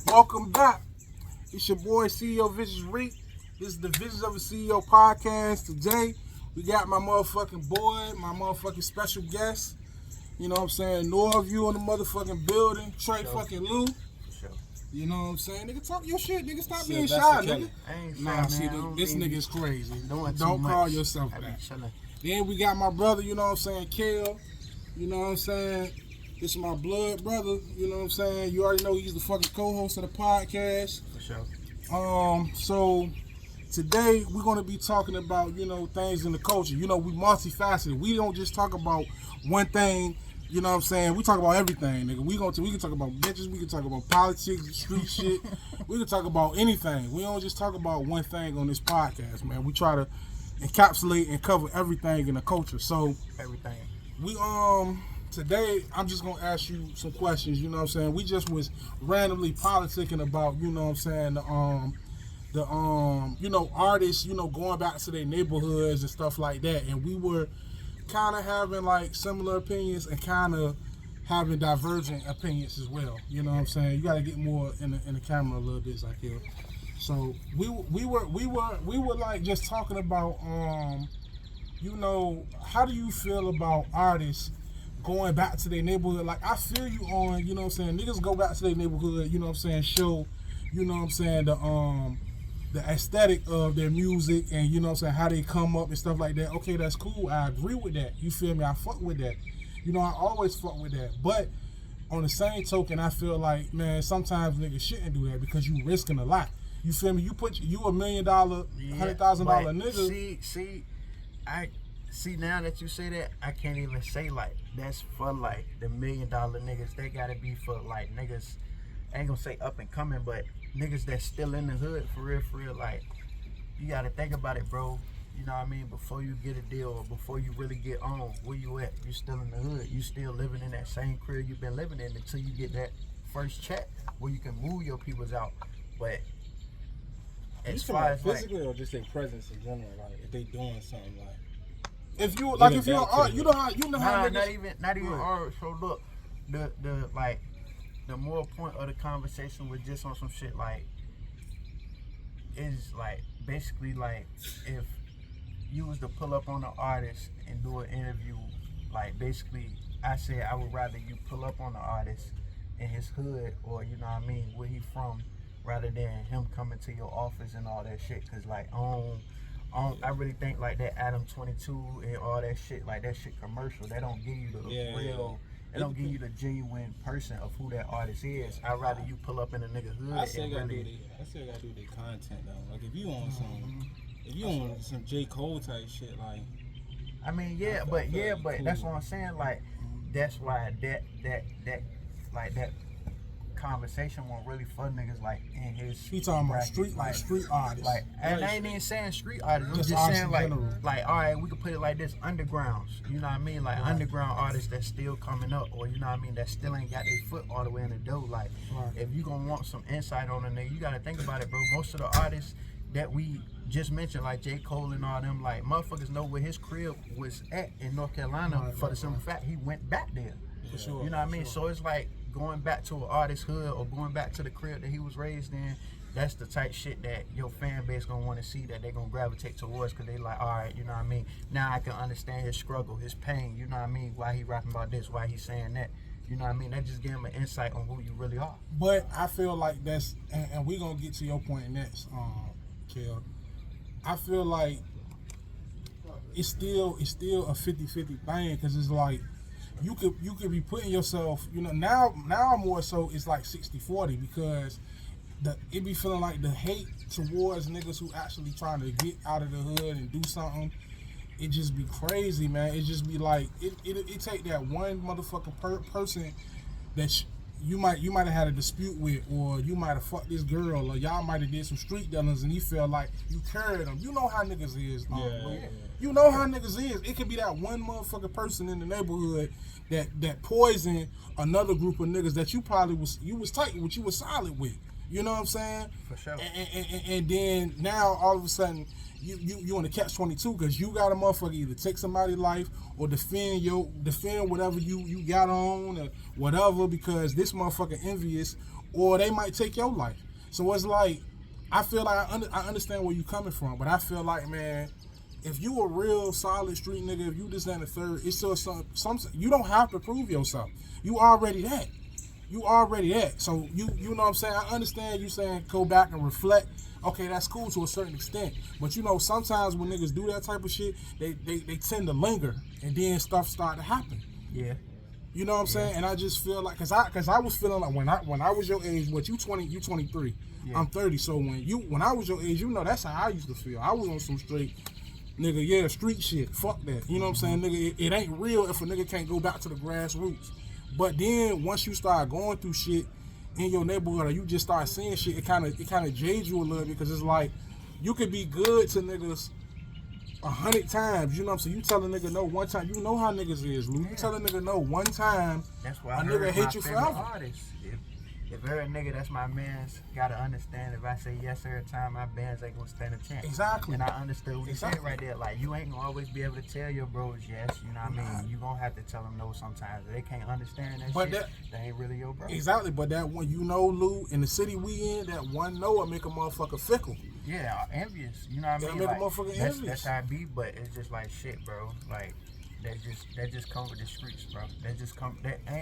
Welcome back. It's your boy CEO Vicious Reek. This is the Visions of a CEO podcast. Today, we got my motherfucking boy, my motherfucking special guest. You know what I'm saying? Norview in the motherfucking building. Trey fucking Lou. Sure. You know what I'm saying? Nigga, talk your shit. Nigga, stop being Sylvester shy, Kelly. nigga. I ain't Nah, shy, see, man. this nigga is crazy. Don't Don't call much. yourself I be that. chilling. Then we got my brother, you know what I'm saying, Kel. You know what I'm saying? This is my blood brother, you know what I'm saying? You already know he's the fucking co-host of the podcast. For sure. So today we're gonna be talking about, you know, things in the culture. You know, we multifaceted. We don't just talk about one thing, you know what I'm saying? We talk about everything, nigga. We can talk about bitches, we can talk about politics, street shit. We can talk about anything. We don't just talk about one thing on this podcast, man. We try to encapsulate and cover everything in the culture. So Everything. we today I'm just gonna ask you some questions, you know what I'm saying? We just was randomly politicking about, you know what I'm saying, the you know, artists, you know, going back to their neighborhoods and stuff like that. And we were kinda having like similar opinions and kinda having divergent opinions as well. You know what I'm saying? You gotta get more in the camera a little bit, Zakir. So we were like just talking about you know, how do you feel about artists going back to their neighborhood? Like, I feel you on, you know what I'm saying, niggas go back to their neighborhood, you know what I'm saying, show, you know what I'm saying, the aesthetic of their music and, you know what I'm saying, how they come up and stuff like that. Okay, that's cool. I agree with that. You feel me? I fuck with that. You know, I always fuck with that. But on the same token, I feel like, man, sometimes niggas shouldn't do that because you risking a lot. You feel me? You $1 million, $100,000 nigga. I see now that you say that, I can't even say like that's for like the $1 million niggas. They gotta be for like niggas. I ain't gonna say up and coming, but niggas that's still in the hood for real. Like, you gotta think about it, bro. You know what I mean? Before you get a deal or before you really get on, where you at? You still in the hood. You still living in that same crib you've been living in until you get that first check where you can move your peoples out. But as far as physically, like, or just their presence in general, like if they doing something like. If you're art, you know how niggas, not even art. So look, the more point of the conversation was just on some shit like, is like basically like if you was to pull up on an artist and do an interview, like basically I said I would rather you pull up on the artist in his hood or, you know what I mean, where he from, rather than him coming to your office and all that shit. Cause like I really think like that Adam 22 and all that shit, like that shit commercial, they don't give you the real, they don't give you the genuine person of who that artist is. I'd rather you pull up in a nigga hood. I still gotta do their content though. Like if you on some J. Cole type shit, like. I mean, but that's what I'm saying. Like, that's why that conversation won't really for niggas like in his. He talking about street artists. Like, and I ain't even saying street artists. I'm just saying like, all right, we could put it like this: undergrounds. You know what I mean? Like underground artists that's still coming up, or you know what I mean, that still ain't got their foot all the way in the door. Like, if you gonna want some insight on a nigga, you gotta think about it, bro. Most of the artists that we just mentioned, like J. Cole and all them, like motherfuckers know where his crib was at in North Carolina for the simple fact he went back there. For sure. You know what I mean? So it's like going back to an artist's hood or going back to the crib that he was raised in. That's the type shit that your fan base gonna want to see, that they gonna gravitate towards, because they like, all right, you know what I mean? Now I can understand his struggle, his pain, you know what I mean? Why he rapping about this, why he saying that. You know what I mean? That just give him an insight on who you really are. But I feel like that's, and we gonna get to your point next, Kel. I feel like it's still a 50-50 thing, because it's like you could be putting yourself, you know, now more so it's like 60-40, because it be feeling like the hate towards niggas who actually trying to get out of the hood and do something, it just be crazy, man. It just be like it take that one motherfucking person that you might have had a dispute with, or you might have fucked this girl, or y'all might have did some street dealings, and he felt like you carried him. You know how niggas is, bro. You know how niggas is. It could be that one motherfucking person in the neighborhood that poisoned another group of niggas that you probably was tight with, you was solid with. You know what I'm saying? For sure. And then now all of a sudden you in the catch-22 because you got a motherfucker either take somebody's life or defend whatever you got on or whatever because this motherfucker envious, or they might take your life. So it's like I feel like I understand where you coming from, but I feel like, man, if you a real solid street nigga, if you this and the third, it's still some you don't have to prove yourself. You already that. You already that. So you know what I'm saying? I understand you saying go back and reflect. Okay, that's cool to a certain extent. But you know, sometimes when niggas do that type of shit, they tend to linger and then stuff start to happen. Yeah. You know what I'm saying? And I just feel like cause I was feeling like when I was your age, what you 23. Yeah. I'm 30. So when I was your age, you know that's how I used to feel. I was on some straight nigga, yeah, street shit. Fuck that. You know what I'm saying? Nigga, it ain't real if a nigga can't go back to the grassroots. But then once you start going through shit in your neighborhood or you just start seeing shit, it kind of jades you a little bit because it's like you could be good to niggas 100 times. You know what I'm saying? You tell a nigga no one time. You know how niggas is, Lou. You tell a nigga no one time. That's why a nigga hate you forever. Artist. If every nigga that's my man's gotta understand if I say yes every time, my bands ain't gonna stand a chance. Exactly. And I understood what he said right there. Like, you ain't gonna always be able to tell your bros yes, you know what I mean? You gonna have to tell them no sometimes. If they can't understand that shit, they ain't really your bro. Exactly, but that one, you know, Lou, in the city we in, that one no will make a motherfucker fickle. Yeah, envious. You know what I mean? Make a motherfucker envious. That's how it be, but it's just like shit, bro. Like, that just come with the streets, bro. I ain't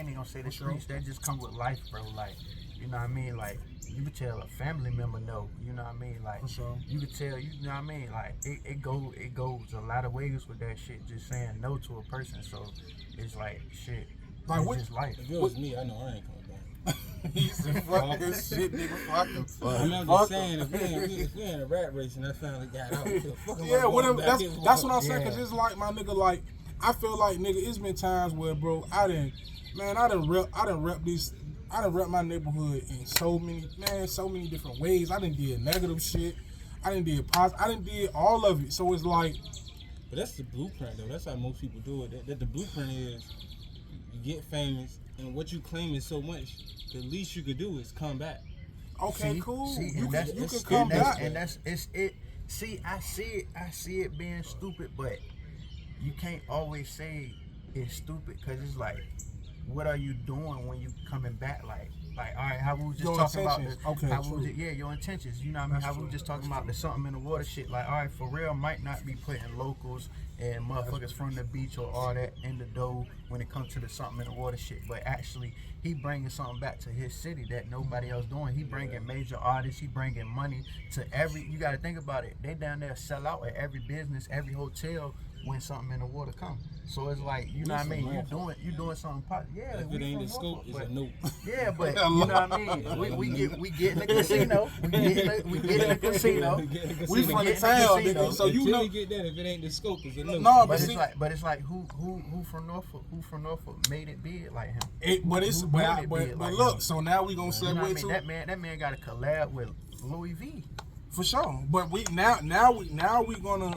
even gonna say the streets, that just come with life, bro. Like, you know what I mean? Like, you could tell a family member no, you know what I mean? Like, you could tell, you know what I mean? Like, it goes a lot of ways with that shit, just saying no to a person. So it's like shit. Like, it's just life. If it was me, I know I ain't coming back. He said, fuck this shit, nigga, fucking fuck. I mean, I'm just saying, if we in a rat race and that family got out, yeah, whatever. That's what I'm saying, because it's like, my nigga, like, I feel like, nigga, it's been times where, bro, I done rep my neighborhood in so many different ways. I done did negative shit. I done did positive. I done did all of it. So it's like, but that's the blueprint, though. That's how most people do it. That the blueprint is you get famous, and what you claim is so much. The least you could do is come back. Okay, cool. See, you can come come back, and that's it. See, I see it being stupid, but you can't always say it's stupid because it's like, what are you doing when you coming back? Like, all right, how we was just your talking intentions. about Your intentions. You know what I mean? How we was just talking about the something in the water shit. Like, all right, for real, might not be putting locals and motherfuckers from the beach or all that in the dough when it comes to the something in the water shit. But actually, he bringing something back to his city that nobody else doing. He bringing major artists. He bringing money to every. You got to think about it. They down there sell out at every business, every hotel when something in the water come. So it's like, you know what I mean? You doing something positive. Yeah, if it ain't the scope, it's a nope. Yeah, but you know what I mean? We get in the casino. We get in the casino. We from the town, nigga. So you know, get that. If it ain't the scope, it's a nope. No, but it's like who from Norfolk made it big like him? But look, so now we gonna segue to that man got a collab with Louis V. For sure. But we now we gonna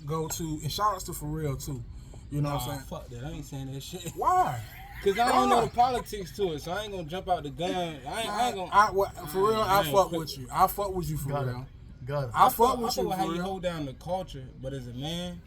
go to, and shout outs to For Real too. You know what I'm saying? Fuck that. I ain't saying that shit. Why? Cause I don't know the politics to it, so I ain't gonna jump out the gun. I ain't gonna. For real, I fuck with you. I fuck with you for real. I fuck with you for how you real. hold down the culture, but as a man,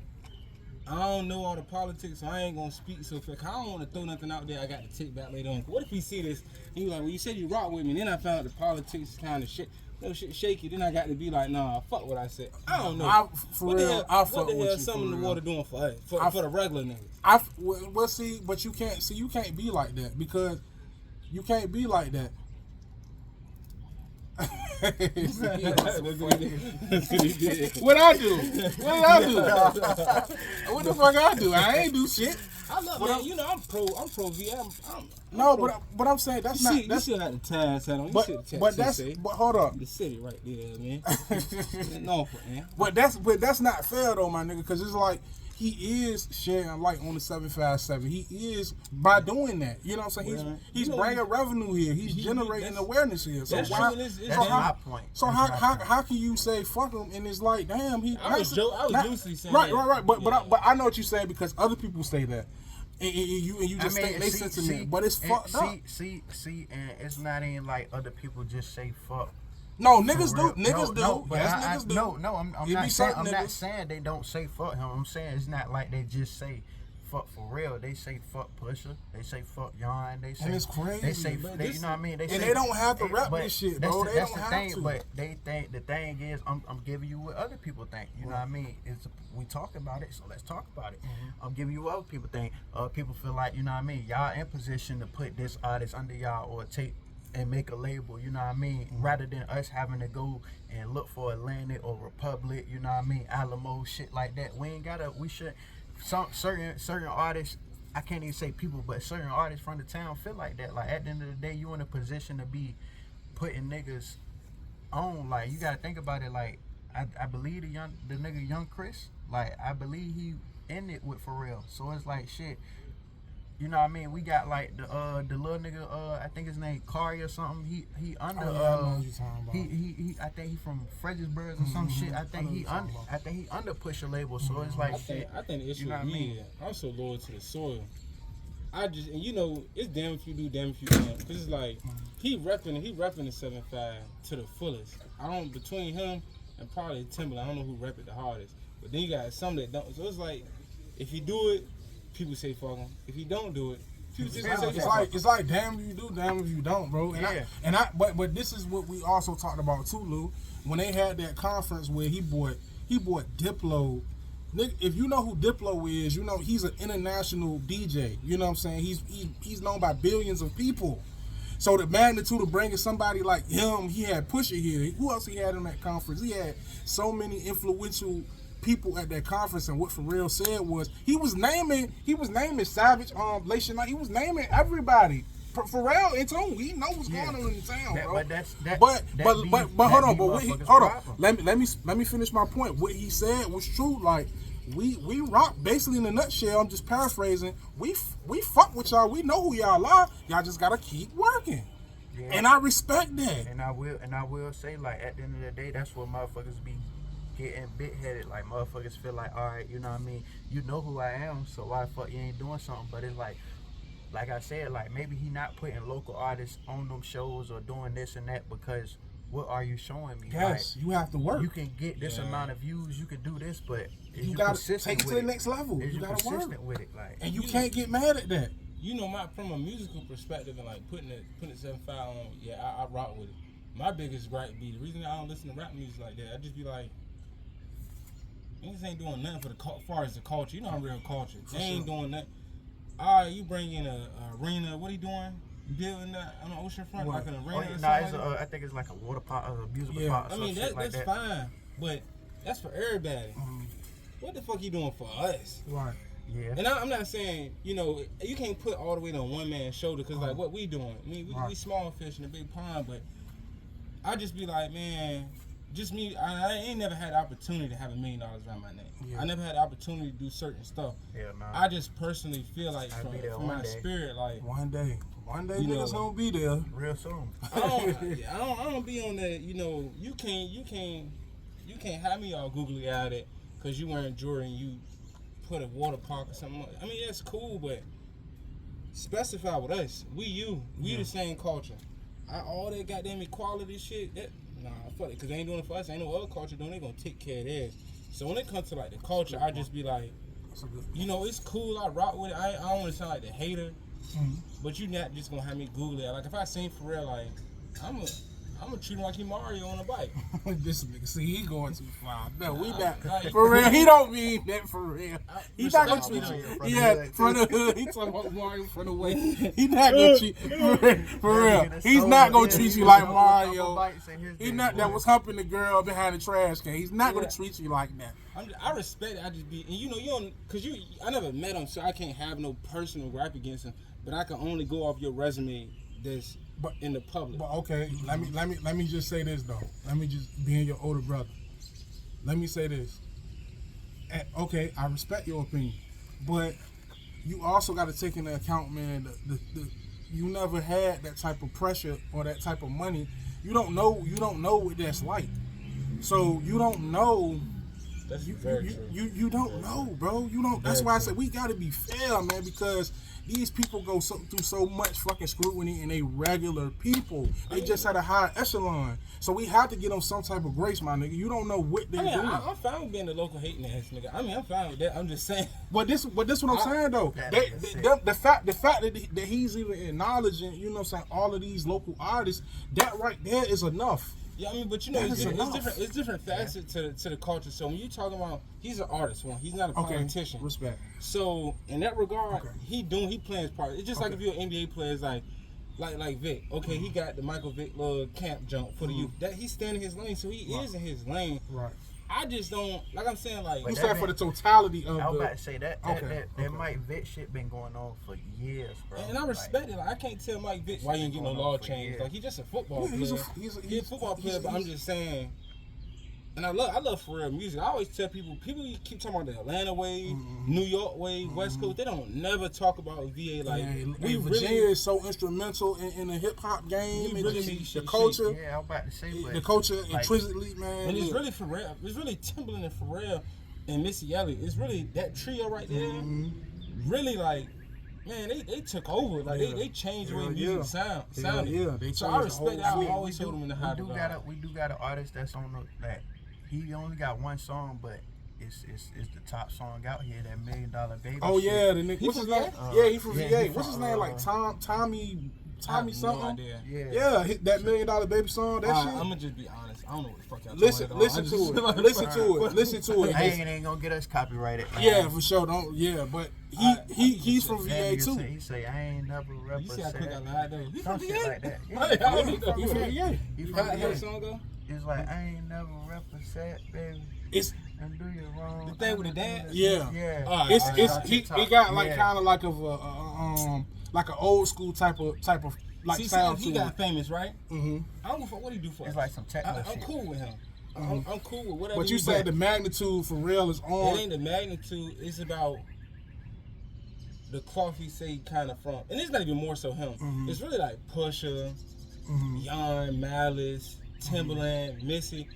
I don't know all the politics, so I ain't gonna speak so quick. I don't want to throw nothing out there. I got to take back later on. What if he see this? He like, well, you said you rock with me, and then I found out the politics kind of shit. No shit shaky. Then I got to be like, nah, fuck what I said. I don't know. I fuck what the hell you. Something in the water doing for us, for the regular niggas? Well, see, but you can't be like that because you can't be like that. What I do? What the fuck I do? I ain't do shit. I love man. You know, I'm pro V. But I'm saying that's not. You still got the ties hat on. But hold up. The city right there, man. Norfolk, man. But that's not fair though, my nigga, because it's like he is sharing light on the 757. He is by doing that. You know what I'm saying? He's bringing revenue here. He's generating awareness here. So that's my point. So how can you say fuck him and it's like damn he? I was loosely saying right. But I know what you're saying because other people say that. and you just think they sentiment, but it's fucked up. See, and it's not even like other people just say fuck. No, niggas do. Niggas do. No, but Niggas do. No, I'm not saying they don't say fuck him. I'm saying it's not like they just say fuck for real. They say fuck Pusha. They say fuck Yon. They say, and it's crazy. They say, you know what I mean? They don't have to rap this shit, bro. They don't have to. But they think the thing is, I'm giving you what other people think. You know what I mean? We talk about it, so let's talk about it. I'm giving you what other people think. People feel like, you know what I mean? Y'all in position to put this artist under y'all or take and make a label, you know what I mean? Rather than us having to go and look for Atlantic or Republic, you know what I mean? Alamo, shit like that. We should, certain artists, I can't even say people, but certain artists from the town feel like that. Like, at the end of the day, you in a position to be putting niggas on. Like, you gotta think about it. Like, I believe the nigga Young Chris, like, I believe he in it with For Real. So it's like, shit. You know what I mean? We got like the little nigga, I think his name Kari or something. He under I know what you're talking about. he I think he from Fredericksburg or some shit. I think he under Pusha label. So it's like I think the issue you know with what I me mean? is I'm so loyal to the soil. And you know, it's damn if you do, damn if you don't. Cause it's like he repping the 7.5 to the fullest. Between him and probably Timberland, I don't know who rep it the hardest. But then you got some that don't. So it's like if you do it, people say fuck him. If you don't do it, people just say fuck him. It's like damn if you do, damn if you don't, bro. But this is what we also talked about too, Lou. When they had that conference where he bought Diplo. Nick, if you know who Diplo is, you know he's an international DJ. You know what I'm saying? He's known by billions of people. So the magnitude of bringing somebody like him, he had Pusha here. Who else he had in that conference? He had so many influential people at that conference, and what For Real said was he was naming Savage, Lation Knight. He was naming everybody. Pharrell, it's on. We know what's going on in the town, bro. But hold on. Let me finish my point. What he said was true. Like we rock basically in a nutshell. I'm just paraphrasing. We fuck with y'all. We know who y'all are. Y'all just gotta keep working. Yeah. And I respect that. And I will say, like, at the end of the day, that's what motherfuckers be getting big-headed. Like, motherfuckers feel like, all right, you know what I mean? You know who I am, so why the fuck you ain't doing something? But it's like I said, like, maybe he not putting local artists on them shows or doing this and that because what are you showing me? Yes, like, you have to work. You can get this amount of views, you can do this, but you gotta take it to the next level. You gotta work with it, like, and you can't get mad at that. You know, from a musical perspective and like putting it 7.5 on, I rock with it. My biggest gripe be the reason I don't listen to rap music like that. I just be like, niggas ain't doing nothing for far as the culture. You know I'm real culture. They ain't doing nothing. All right, you bring in a arena. What he doing? Building that on the ocean front like an arena. I think it's like a water park, a musical park. I mean that's fine, but that's for everybody. What the fuck you doing for us? Right. Yeah. And I'm not saying, you know, you can't put all the weight on one man's shoulder because like what we doing. I mean, we small fish in a big pond, but I just be like, man, just me. I ain't never had the opportunity to have $1 million around my name. Yeah. I never had the opportunity to do certain stuff. Yeah, nah. I just personally feel like from my spirit, like one day niggas gonna be there real soon. I don't be on that. You know, you can't have me all googly eyed it because you wearing jewelry and you put a water park or something. I mean, that's cool, but specify with us. We the same culture. All that goddamn equality shit, fuck it, because they ain't doing it for us. Ain't no other culture doing it. They gonna take care of theirs. So when it comes to like the culture, I just be like, you know, it's cool. I rock with it. I don't want to sound like the hater, but you not just gonna have me Google it. Like if I sing For Real, like I'm gonna treat him like he Mario on a bike. This nigga, see, he going too far. No, we not For Real. He don't mean that For Real. He's not gonna treat you. From the hood. He talking about Mario from the way. He not gonna treat For Real. He's not gonna treat you like Mario. He not that was humping the girl behind the trash can. He's not gonna treat you like that. I respect it. I just be, and you know, you don't, cause I never met him, so I can't have no personal gripe against him. But I can only go off your resume that's in the public. But okay, let me just say this though. Let me just being your older brother. Let me say this. Okay, I respect your opinion, but you also got to take into account, man. You never had that type of pressure or that type of money. You don't know what that's like. So you don't know That's You, very you, true. you don't know, bro. You don't. That's why I said we gotta be fair, man, because these people go through so much fucking scrutiny, and they regular people. They just at a high echelon, so we have to get them some type of grace, my nigga. You don't know what they're doing. I'm fine with being a local hating ass nigga. I'm fine with that. I'm just saying. But this what I'm saying though. The fact that he's even acknowledging, you know what I'm saying, all of these local artists, that right there is enough. Yeah, I mean, but it's different facets to the culture. So when you talking about, he's an artist, one, he's not a politician. Respect. So in that regard, he playing his part. It's just like if you're an NBA player, it's like Vic. Okay, he got the Michael Vick little camp jump for the youth. That he's staying in his lane, so he is in his lane. Right. I just don't, like I'm saying, like... You said for the totality of I was about to say that Mike Vick shit been going on for years, bro. And I respect it. Like, I can't tell Mike Vick why you ain't getting no law change. Like, he's just a football player. He's a football player, but I'm just saying... And I love for real music. I always tell people keep talking about the Atlanta way, New York way, West Coast. They don't never talk about VA like Virginia is so instrumental in the hip hop game and the culture. Yeah, I was about to say the culture intrinsically, man. And it's really Pharrell. It's really Timbaland and Pharrell and Missy Elliott. It's really that trio right there. Really like. Man, they took over. Like they changed the way music sounded. Yeah, so I respect that. I always hold them in the high regard. We do got an artist that's on that. He only got one song, but it's the top song out here. That $1 Million Baby. Oh shit. yeah, the nigga. What's his name? He from VA. What's his name? Like Tommy something. Yeah, hit that $1 Million Baby song. That shit. I'm gonna just be honest. I don't know what the fuck y'all listen to it. I ain't gonna get us copyrighted. Man. Yeah, for sure. Don't. Yeah, but he's from VA too. He say I ain't never represent. You see how quick I lied though? He Some from shit VA? like that. He from VA. How the song go? It's like I ain't never represent, baby. It's and do you wrong. The thing with the dance. Yeah. He got like kind of like like an old school type of like sound. He got famous, right? Mm-hmm. I don't know what he do for us. It's like some techno shit. I'm cool with him. I'm cool with whatever. But you said the magnitude for real is on. It ain't the magnitude. It's about the cloth he say kind of from, and it's not even more so him. It's really like Pusha, Yon, Malice, Timbaland, Missy.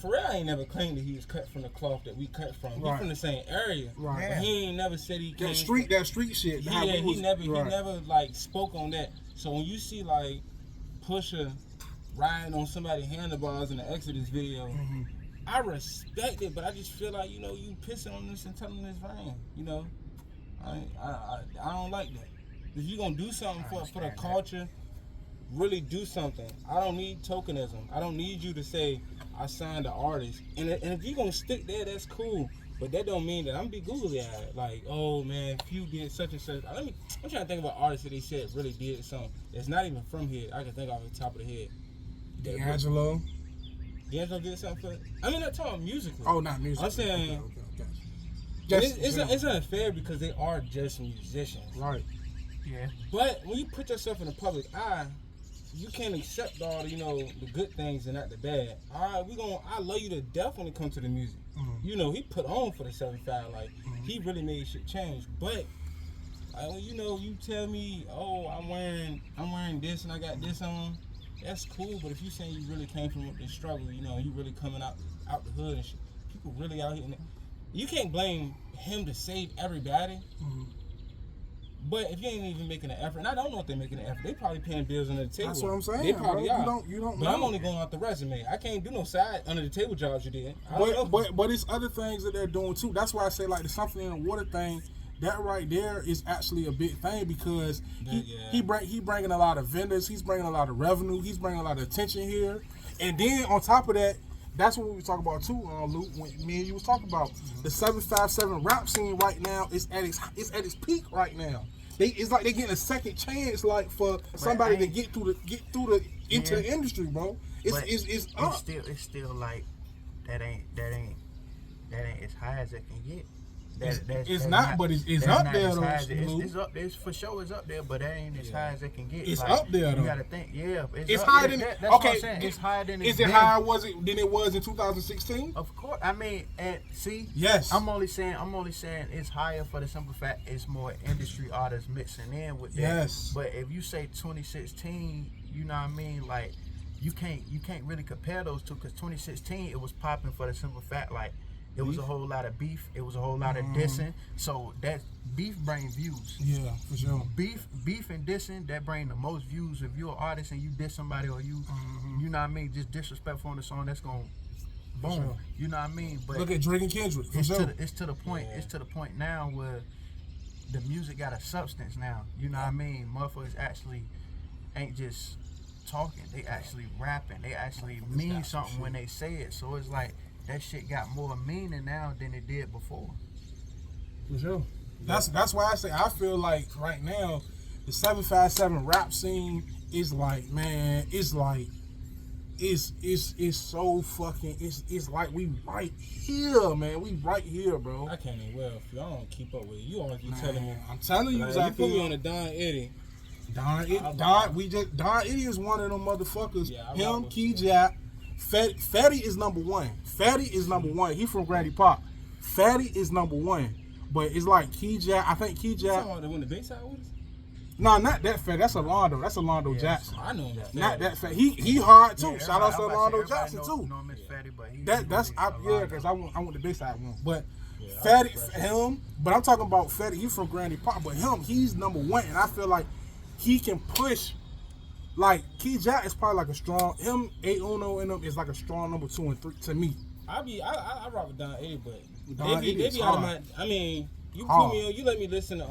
Pharrell ain't never claimed that he was cut from the cloth that we cut from. He from the same area. Right. But he ain't never said he came that street shit. He never like spoke on that. So when you see like Pusha riding on somebody's handlebars in the Exodus video, I respect it, but I just feel like, you know, you pissing on this and telling this rain. You know, I don't like that. If you gonna do something for the culture, really do something. I don't need tokenism. I don't need you to say I signed the artist. And if you gonna stick there, that's cool. But that don't mean that I'm be googly eyed. Like, oh man, few did such and such. I'm trying to think about artists that they said really did something that's not even from here. I can think off the top of the head. D'Angelo did something for it? I mean, not talking musically. Oh, not musically. I'm saying okay. it's unfair because they are just musicians. Right. Yeah. But when you put yourself in the public eye, you can't accept all the good things and not the bad. All right, I love you to death when it comes to the music. You know, he put on for the 7-5, like he really made shit change. But you tell me, oh, I'm wearing this and I got this on, that's cool. But if you saying you really came from the struggle, you really coming out the hood and shit, people really out here, you can't blame him to save everybody. But if you ain't even making an effort, and I don't know if they're making an effort, they probably paying bills under the table. That's what I'm saying. They probably are. You don't but know. I'm only going off the resume. I can't do no side under the table jobs you did. But it's other things that they're doing too. That's why I say like the something in the water thing. That right there is actually a big thing because he bringing a lot of vendors. He's bringing a lot of revenue. He's bringing a lot of attention here. And then on top of that, that's what we were talking about too, Luke. When me and you was talking about the 757 rap scene right now is at its peak right now. It's like they getting a second chance, like for somebody to get through into the industry, bro. It's up. It's still like that ain't as high as it can get. It's not, but it's up there though. It's up there. For sure, it's up there, but that ain't as high as it can get. It's up there though. You gotta think, it's higher than. That's okay, what I'm saying. It's higher than. Is it higher than it was in 2016? Of course. I mean, and see. Yes. I'm only saying it's higher for the simple fact it's more industry artists mixing in with that. Yes. But if you say 2016, you know what I mean, like you can't really compare those two because 2016 it was popping for the simple fact like It was a whole lot of beef. It was a whole lot of dissing. So that beef bring views. Yeah, for sure. Beef and dissing, that bring the most views. If you're an artist and you diss somebody or you know what I mean, just disrespectful on the song, that's gonna boom. Sure. You know what I mean? But look at Drake and Kendrick. For it's sure. it's to the point. It's to the point now where the music got a substance now. You know what I mean? Motherfuckers actually ain't just talking. They actually rapping. They actually mean something when they say it. So it's like that shit got more meaning now than it did before. For sure. That's why I say I feel like right now the 757 rap scene is like, man, it's like it's so fucking it's like we right here, man. We right here, bro. I can't even if y'all don't keep up with it. You always be telling me. I'm telling you, Like, like, you put me on a Don Eddie. Don Eddie is one of them motherfuckers. Yeah, Him, Key Jack, Fetty is number one. Fetty is number one. He from Granny Park. Fetty is number one. But it's like Key Jack. I think Key Jack. You talking about the Bayside with us? No, not that Fetty. That's Alonzo. That's Alonzo Jackson. I know him. Not that Fetty. He hard too. Yeah, Shout out to everybody- Alonzo everybody Jackson know- too. know Miss Fetty, but he Because I want the Bayside one. But Fetty, him. But I'm talking about Fetty. He's from Granny Park. But he's number one, and I feel like he can push. Like Key Jack is probably like a strong. Him, Uno in them is like a strong number 2 and 3 to me. I rock with Don Eddie, but Don they Eddie is be out of my. hard. I mean, you Hard. put me on. You let me listen to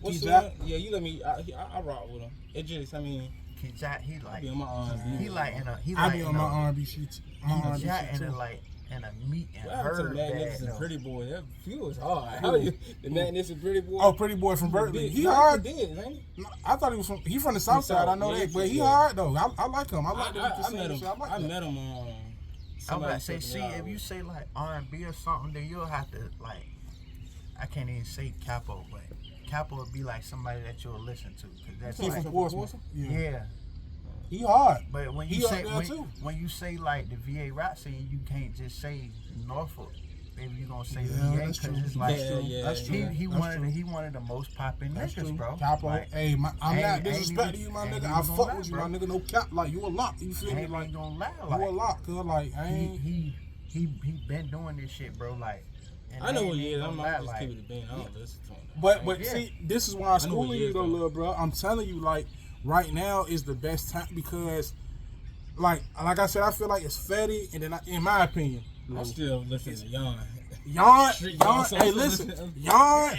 what's Key the Jack? one? Yeah, you let me. I rock with him. It just, I mean, Key Jack, he I like be on my R&B. he like in a he I like be in on my a R&B sheet. My Key R&B Jack sheet and too. in a meat and What happened to the herb Magnificent bag. No. Pretty Boy? That feels hard. How you the Magnificent Pretty Boy? Oh, Pretty Boy from Berkeley. He He hard. did, ain't he? I thought he from the South Side. I know Yeah, that, but he yeah. hard though. I like him. I like that. I met him. I like I that. met him. I'm somebody about to say, took me see, out if you with- say like R&B or something, then you'll have to like, I can't even say Capo, but Capo would be like somebody that you'll listen to, cause that's He like, from Portsmouth. yeah. He hard. But when He you up say there, too. when you say like the VA rap scene, you can't just say Norfolk. Maybe you gonna say Yeah, VA that's because true. it's like That's true. he That's one true. of the most popping That's niggas, true. bro. Capo, Like, hey, I'm not ain't disrespecting even- you, my ain't nigga. even I gonna fuck lie, with you, bro. my nigga. No cap, like you a lot. You feel me? ain't Like gonna lie, you like a lot, cause like I ain't. he been doing this shit, bro. Like, and I know what ain't he is. gonna I'm lie, not just like, keep it a bean. I don't listen to him. But Yeah. see, this is why I'm know what schooling he you is, though, though. little bro. I'm telling you, like right now is the best time because, like I said, I feel like it's Fetty, and then in my opinion, I'm still listening to Yon. Yon, Street Yon, gospel. hey, listen, Yon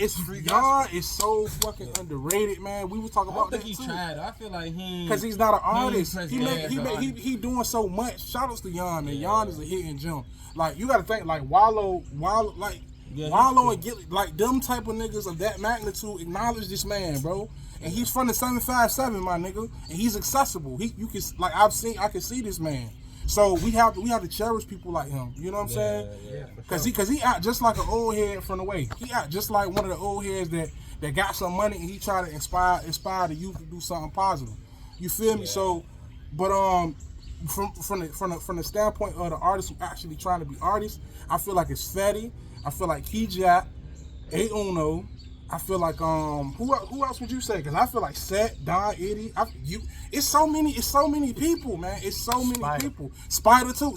is so fucking underrated, man. We was talking I don't about think that he too. tried. I feel like he. Cause he's not an ain't artist. pressed He gas on it. he doing so much. Shout outs to Yon, man. Yon is a hidden gem. Like you got to think, like Wallow, like Yeah, he's Wallow cool. and Gilly, like them type of niggas of that magnitude acknowledge this man, bro. And he's from the 757, my nigga, and he's accessible. You can like I can see this man. So we have to cherish people like him. You know what I'm saying? Yeah. Cause he act just like an old head from the way. He act just like one of the old heads that got some money and he try to inspire the youth to do something positive. You feel me? Yeah. So, but from the standpoint of the artists who actually trying to be artists, I feel like it's Fetty. I feel like Key Jack, Uno. I feel like who else would you say? Cause I feel like Set, Don Eddie. It's so many people, man. It's so many Spider. people. Spider too.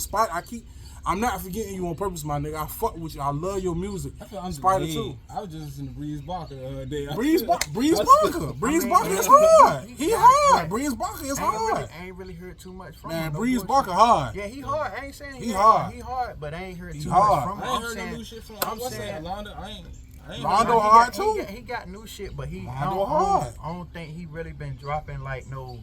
I'm not forgetting you on purpose, my nigga. I fuck with you. I love your music. I feel I'm Spider dead. too. I was just listening to Breeze Barker the other day. Breeze Barker is yeah. hard. He Yeah, hard. right. Breeze Barker is I ain't hard. really, I ain't really heard too much from Man, him. No Breeze bullshit. Barker hard. Yeah, he hard. I ain't saying He he hard. He hard, but I ain't heard He too hard. much from him. I ain't I'm heard saying, no new shit from I'm what's saying, that? Londa? I ain't Rondo he hard got- too. He got new shit, but he Rondo hard. I don't think he really been dropping like no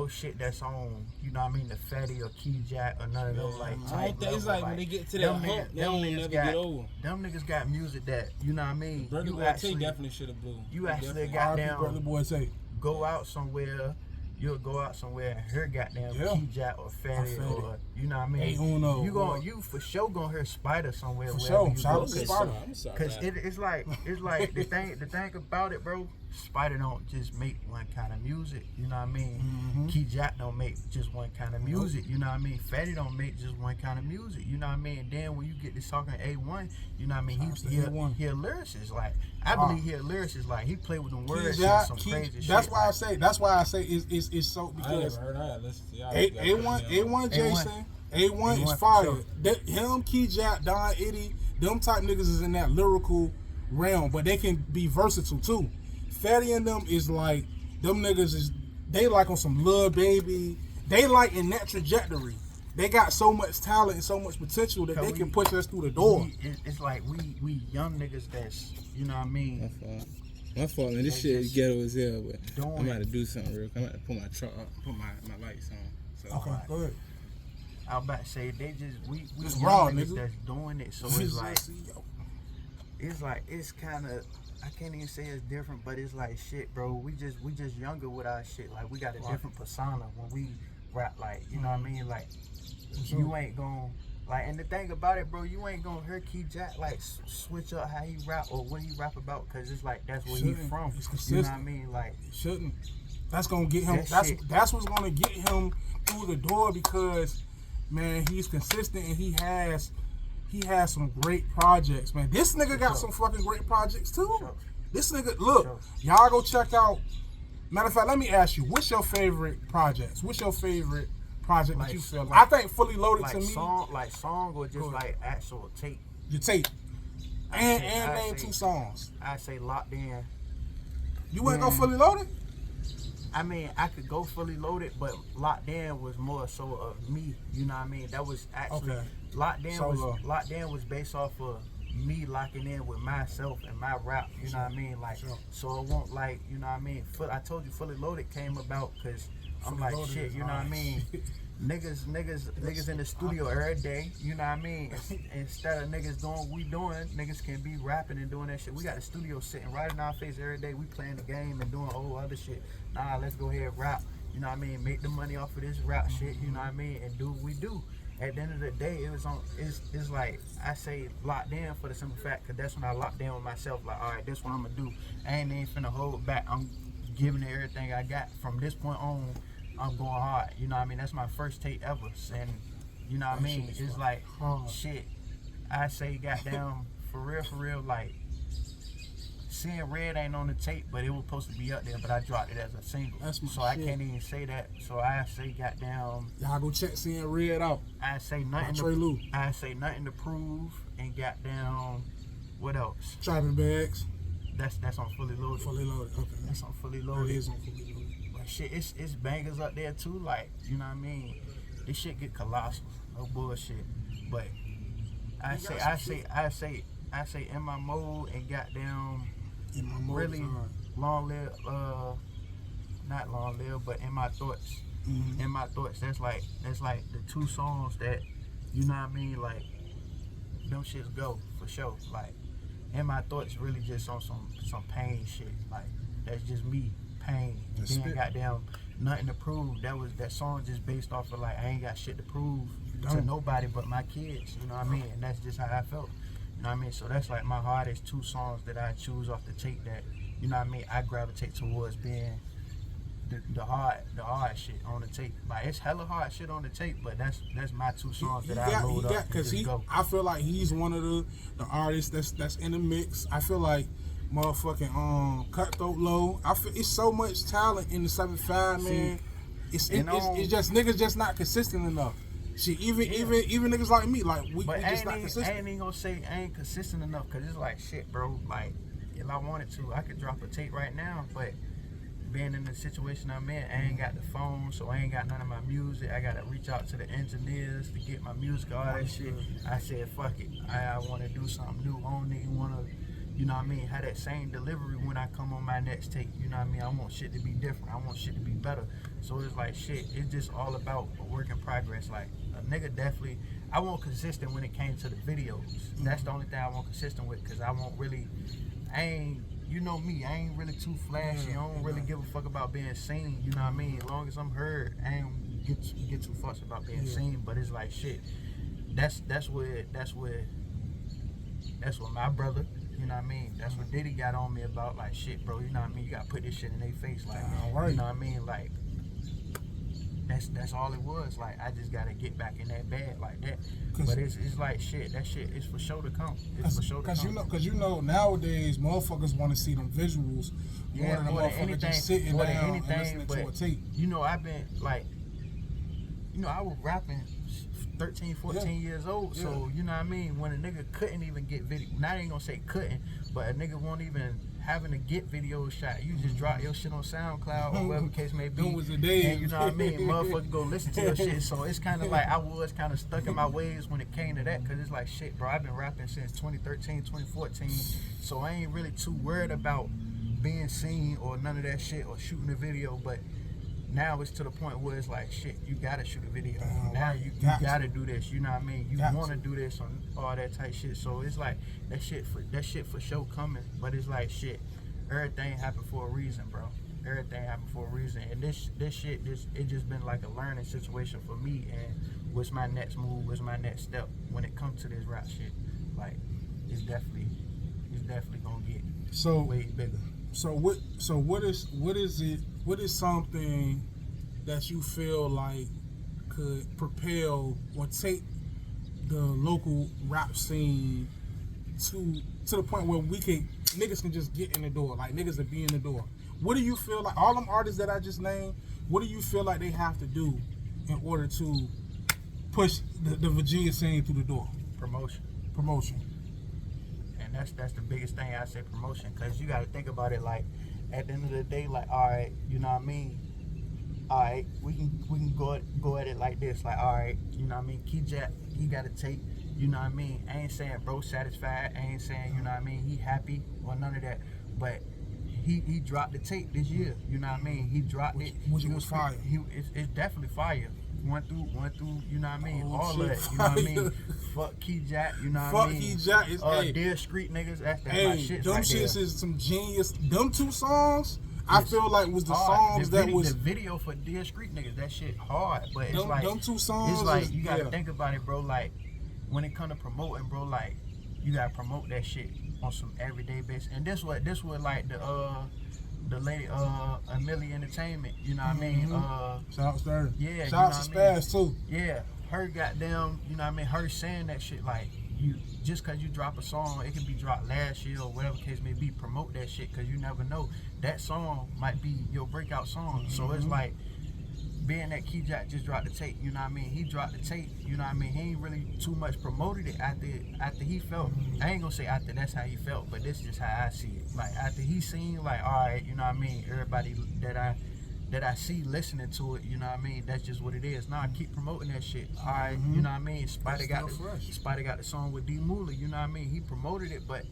shit that's on. You know what I mean? The Fetty or Key Jack or none of those like. I don't type think it's levels, like when they get to that them hump, niggas- they them don't niggas never got- get over. Them niggas got music that you know what I mean. Burger You Boy actually, Tay definitely should have blew. you actually Definitely. got R.I.P. Brother down. Boy say. Go out somewhere. You'll go out somewhere and hear goddamn Yeah. Key Jack or Fetty Fetty. or you know what I mean. Uno, or- You for sure gonna hear Spider somewhere. For wherever sure. you Shout go, out to 'cause- Spider. I'm sorry. Cause it's like the thing about it, bro. Spider don't just make one kind of music, you know what I mean? Mm-hmm. Key Jack don't make just one kind of music, you know what I mean? Fetty don't make just one kind of music, you know what I mean? And then when you get to talking A1, you know what I mean? Shouts to He a A1. lyricist, like I believe he a lyricist, like he play with them Key words Jack, and some crazy shit. that's why I say it's so I because never heard. I had listened to y'all. A1 Jason A1 is for fire. sure. Him, Key Jack, Don Itty, them type niggas is in that lyrical realm, but they can be versatile too. Fatty and them is like, them niggas is, they like on some Lil Baby. They like in that trajectory. They got so much talent and so much potential that they can push us through the door. It's like we young niggas that's, you know what I mean? My fault, man. This shit is ghetto as hell, but Doing I'm about to do something real quick. I'm about to put my truck up, put my lights on. So, Okay, go ahead. I was about to say they just we It's young raw, niggas nigga. that's doing it, so it's kind of, I can't even say it's different, but it's like shit, bro. We just younger with our shit. Like we got a different persona when we rap. Like you know what I mean? Like you ain't gon' like. And the thing about it, bro, you ain't gonna hear Key Jack like switch up how he rap or what he rap about, cause it's like that's where he from. You know what I mean? Like shouldn't. That's gonna get him. That's what's gonna get him through the door because, man, he's consistent and he has some great projects, man. This nigga got some fucking great projects too. This nigga, look, y'all go check out. Matter of fact, let me ask you, what's your favorite projects? What's your favorite project that you feel like? I think Fully Loaded to me. Song or just like actual tape? The tape. And name 2 songs. I say Locked In. You ain't go Fully Loaded? I mean, I could go Fully Loaded, but Locked In was more so of me. You know what I mean? That was actually Locked In was based off of me locking in with myself and my rap. You know what I mean? Like, so it won't like, you know what I mean? I told you Fully Loaded came about because I'm like, shit. You know what I mean? Niggas in the studio every day, you know what I mean? Instead of niggas doing what we doing, niggas can be rapping and doing that shit. We got the studio sitting right in our face every day. We playing the game and doing all other shit. Nah, let's go ahead and rap. You know what I mean? Make the money off of this rap shit, you know what I mean? And do what we do. At the end of the day, it's like, I say locked in for the simple fact, because that's when I locked in with myself. Like, all right, this what I'm going to do. I ain't even finna hold back. I'm giving it everything I got. From this point on, I'm going hard. You know what I mean? That's my first tape ever. And you know what I mean? It's like, shit. I say, goddamn, for real, like, Seeing Red ain't on the tape, but it was supposed to be up there, but I dropped it as a single. So I can't even say that. So I say, goddamn. Y'all go check Seeing Red out. I say nothing to prove, and goddamn, what else? Driving Bags. That's on Fully Loaded. Fully Loaded, okay. That's on Fully Loaded. It is on Fully Loaded. But shit, it's bangers up there too. Like, you know what I mean? This shit get colossal. No bullshit. But I say in my mode and goddamn. In my mode, really long live, not long live, but in my thoughts. Mm-hmm. In my thoughts, that's like the 2 songs that, you know what I mean, like them shits go for sure. Like in my thoughts, really just on some pain shit. Like that's just me, pain. And then goddamn nothing to prove. That song just based off of like I ain't got shit to prove to nobody but my kids. You know what I mean? And that's just how I felt. You know what I mean? So that's like my hardest 2 songs that I choose off the tape that, you know what I mean, I gravitate towards being the hard shit on the tape. Like it's hella hard shit on the tape, but that's my 2 songs that I load up and just go. I feel like he's one of the artists that's in the mix. I feel like motherfucking Cutthroat Low. I feel it's so much talent in the 7-5, man. It's just niggas just not consistent enough. See, even niggas like me, like we just not consistent. I ain't even gonna say I ain't consistent enough, cause it's like shit, bro. Like if I wanted to, I could drop a tape right now, but being in the situation I'm in, I ain't got the phone, so I ain't got none of my music. I gotta reach out to the engineers to get my music, all that shit. I said, fuck it, I wanna do something new. I don't even wanna, you know what I mean, have that same delivery when I come on my next tape. You know what I mean? I want shit to be different. I want shit to be better. So it's like shit. It's just all about a work in progress. Like a nigga definitely. I want consistent when it came to the videos. That's the only thing I want consistent with, cause I won't really. You know me. I ain't really too flashy. I don't really give a fuck about being seen. You know what I mean? As long as I'm heard, I ain't get too fussed about being seen. But it's like shit. That's what my brother. You know what I mean? That's what Diddy got on me about. Like shit, bro. You know what I mean? You gotta put this shit in their face. Like, you know what I mean? Like. That's all it was. Like I just gotta get back in that bag like that. But it's like shit. That shit is for sure to come. It's for sure to come. Cause you know nowadays motherfuckers want to see them visuals more than motherfuckers just sitting down and listening to a tape. You know I've been like, you know I was rapping 13, 14 years old. So, you know what I mean? When a nigga couldn't even get video, not ain't gonna say couldn't, but a nigga won't even having to get video shot. You just drop your shit on SoundCloud or whatever the case may be. Was the day. And you know what I mean? Motherfuckers go listen to your shit. So it's kind of like I was kind of stuck in my ways when it came to that, because it's like, shit, bro, I've been rapping since 2013, 2014. So I ain't really too worried about being seen or none of that shit or shooting a video. But now it's to the point where it's like, shit, you gotta shoot a video. Now you gotta do this, you know what I mean? You wanna do this on all that type shit. So it's like that shit for sure coming. But it's like, shit, everything happened for a reason, bro. Everything happened for a reason. And this shit, it just been like a learning situation for me. And what's my next move? What's my next step when it comes to this rap shit? Like, it's definitely gonna get way bigger. So what is something that you feel like could propel or take the local rap scene to the point where niggas can just get in the door, like niggas that be in the door? What do you feel like, all them artists that I just named, what do you feel like they have to do in order to push the Virginia scene through the door? Promotion. And that's the biggest thing. I say promotion, because you got to think about it, like at the end of the day, like, all right, you know what I mean, all right, we can go at it like this, like, all right, you know what I mean, Key Jack, he got to take, you know what I mean, I ain't saying bro satisfied, I ain't saying, you know what I mean, he happy or none of that, but he dropped the tape this year, you know what I mean, he dropped it, which was fire. It's definitely fire. Went through, you know what I mean, all shit, of that, you know what I mean. Fuck Key Jack, you know what I mean. Fuck Key Jack is Dear Street niggas, that's my shit. Them right shits there. is some genius. Them two songs, I feel like was the songs the was the video for Dear Street niggas. That shit hard, but it's like them two songs. It's like you gotta think about it, bro. Like when it come to promoting, bro, like you gotta promote that shit on some everyday basis. And this what like the lady Amelia Entertainment, you know what I mean? Shout out to her. Yeah, shout out to Spaz too. Yeah, her goddamn, you know what I mean, her saying that shit, like, you just cause you drop a song, it can be dropped last year or whatever case may be, promote that shit, cause you never know, that song might be your breakout song. So it's like, being that Key Jack just dropped the tape, you know what I mean, he dropped the tape, you know what I mean, he ain't really too much promoted it after he felt, I ain't gonna say after that's how he felt, but this is just how I see it, like after he seen, like, all right, you know what I mean, everybody that I see listening to it, you know what I mean, that's just what it is. Now I keep promoting that shit, all right, you know what I mean, Spider got the song with D Moolah, you know what I mean, he promoted it, but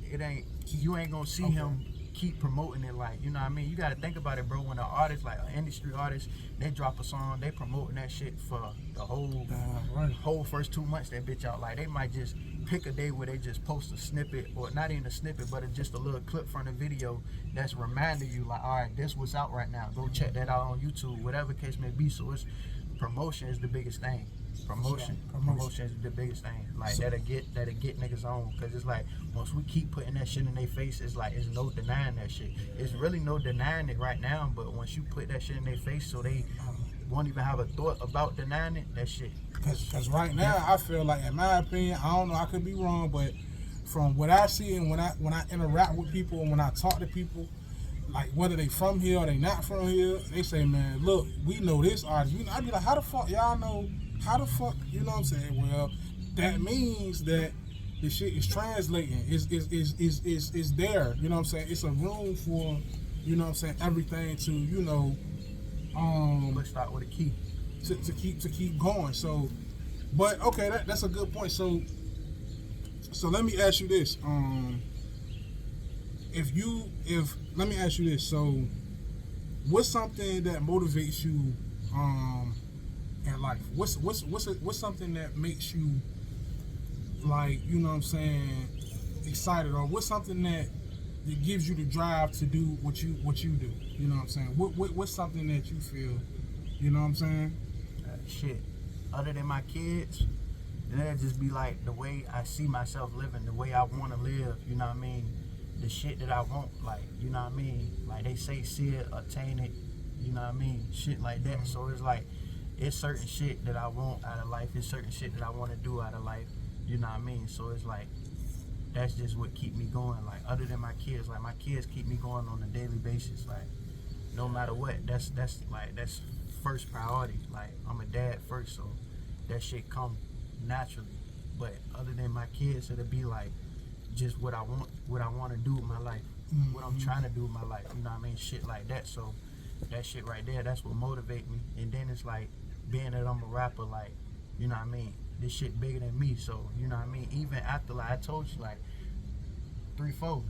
you ain't gonna see him keep promoting it, like, you know what I mean, you gotta think about it, bro, when an artist, like an industry artist, they drop a song, they promoting that shit for the whole first 2 months that bitch out, like, they might just pick a day where they just post a snippet, or not even a snippet, but it's just a little clip from the video that's reminding you, like, all right, this what's out right now, go check that out on YouTube, whatever case may be. So it's promotion is the biggest thing. Promotion is the biggest thing, like, that'll get niggas on, because it's like once we keep putting that shit in their face, it's like it's no denying that shit. It's really no denying it right now, but once you put that shit in their face, so they won't even have a thought about denying it, that shit. Because right now, I feel like, in my opinion, I don't know, I could be wrong, but from what I see and when I interact with people and when I talk to people, like whether they from here or they not from here, they say, man, look, we know this artist. I be like, how the fuck y'all know? How the fuck, you know what I'm saying? Well, that means that the shit is translating. Is there, you know what I'm saying? It's a room for, you know what I'm saying, everything to, you know, Let's start with a key. To keep going. So, but okay, that's a good point. So let me ask you this. Let me ask you this. So, what's something that motivates you in life? What's something that makes you, like, you know what I'm saying, excited, or what's something that gives you the drive to do what you do? You know what I'm saying? What's something that you feel, you know what I'm saying? Shit, other than my kids, that'd just be like the way I see myself living, the way I want to live, you know what I mean? The shit that I want, like, you know what I mean? Like they say, see it, attain it, you know what I mean? Shit like that. So it's like, it's certain shit that I want out of life, it's certain shit that I want to do out of life, you know what I mean? So it's like, that's just what keep me going. Like, other than my kids, like, my kids keep me going on a daily basis. Like, no matter what, that's first priority. Like, I'm a dad first, so that shit come naturally. But other than my kids, it'll be like just what I want to do with my life, what I'm trying to do with my life. You know what I mean? Shit like that. So that shit right there, that's what motivate me. And then it's like being that I'm a rapper, like, you know what I mean? This shit bigger than me. So you know what I mean? Even after, like I told you, like 3-4,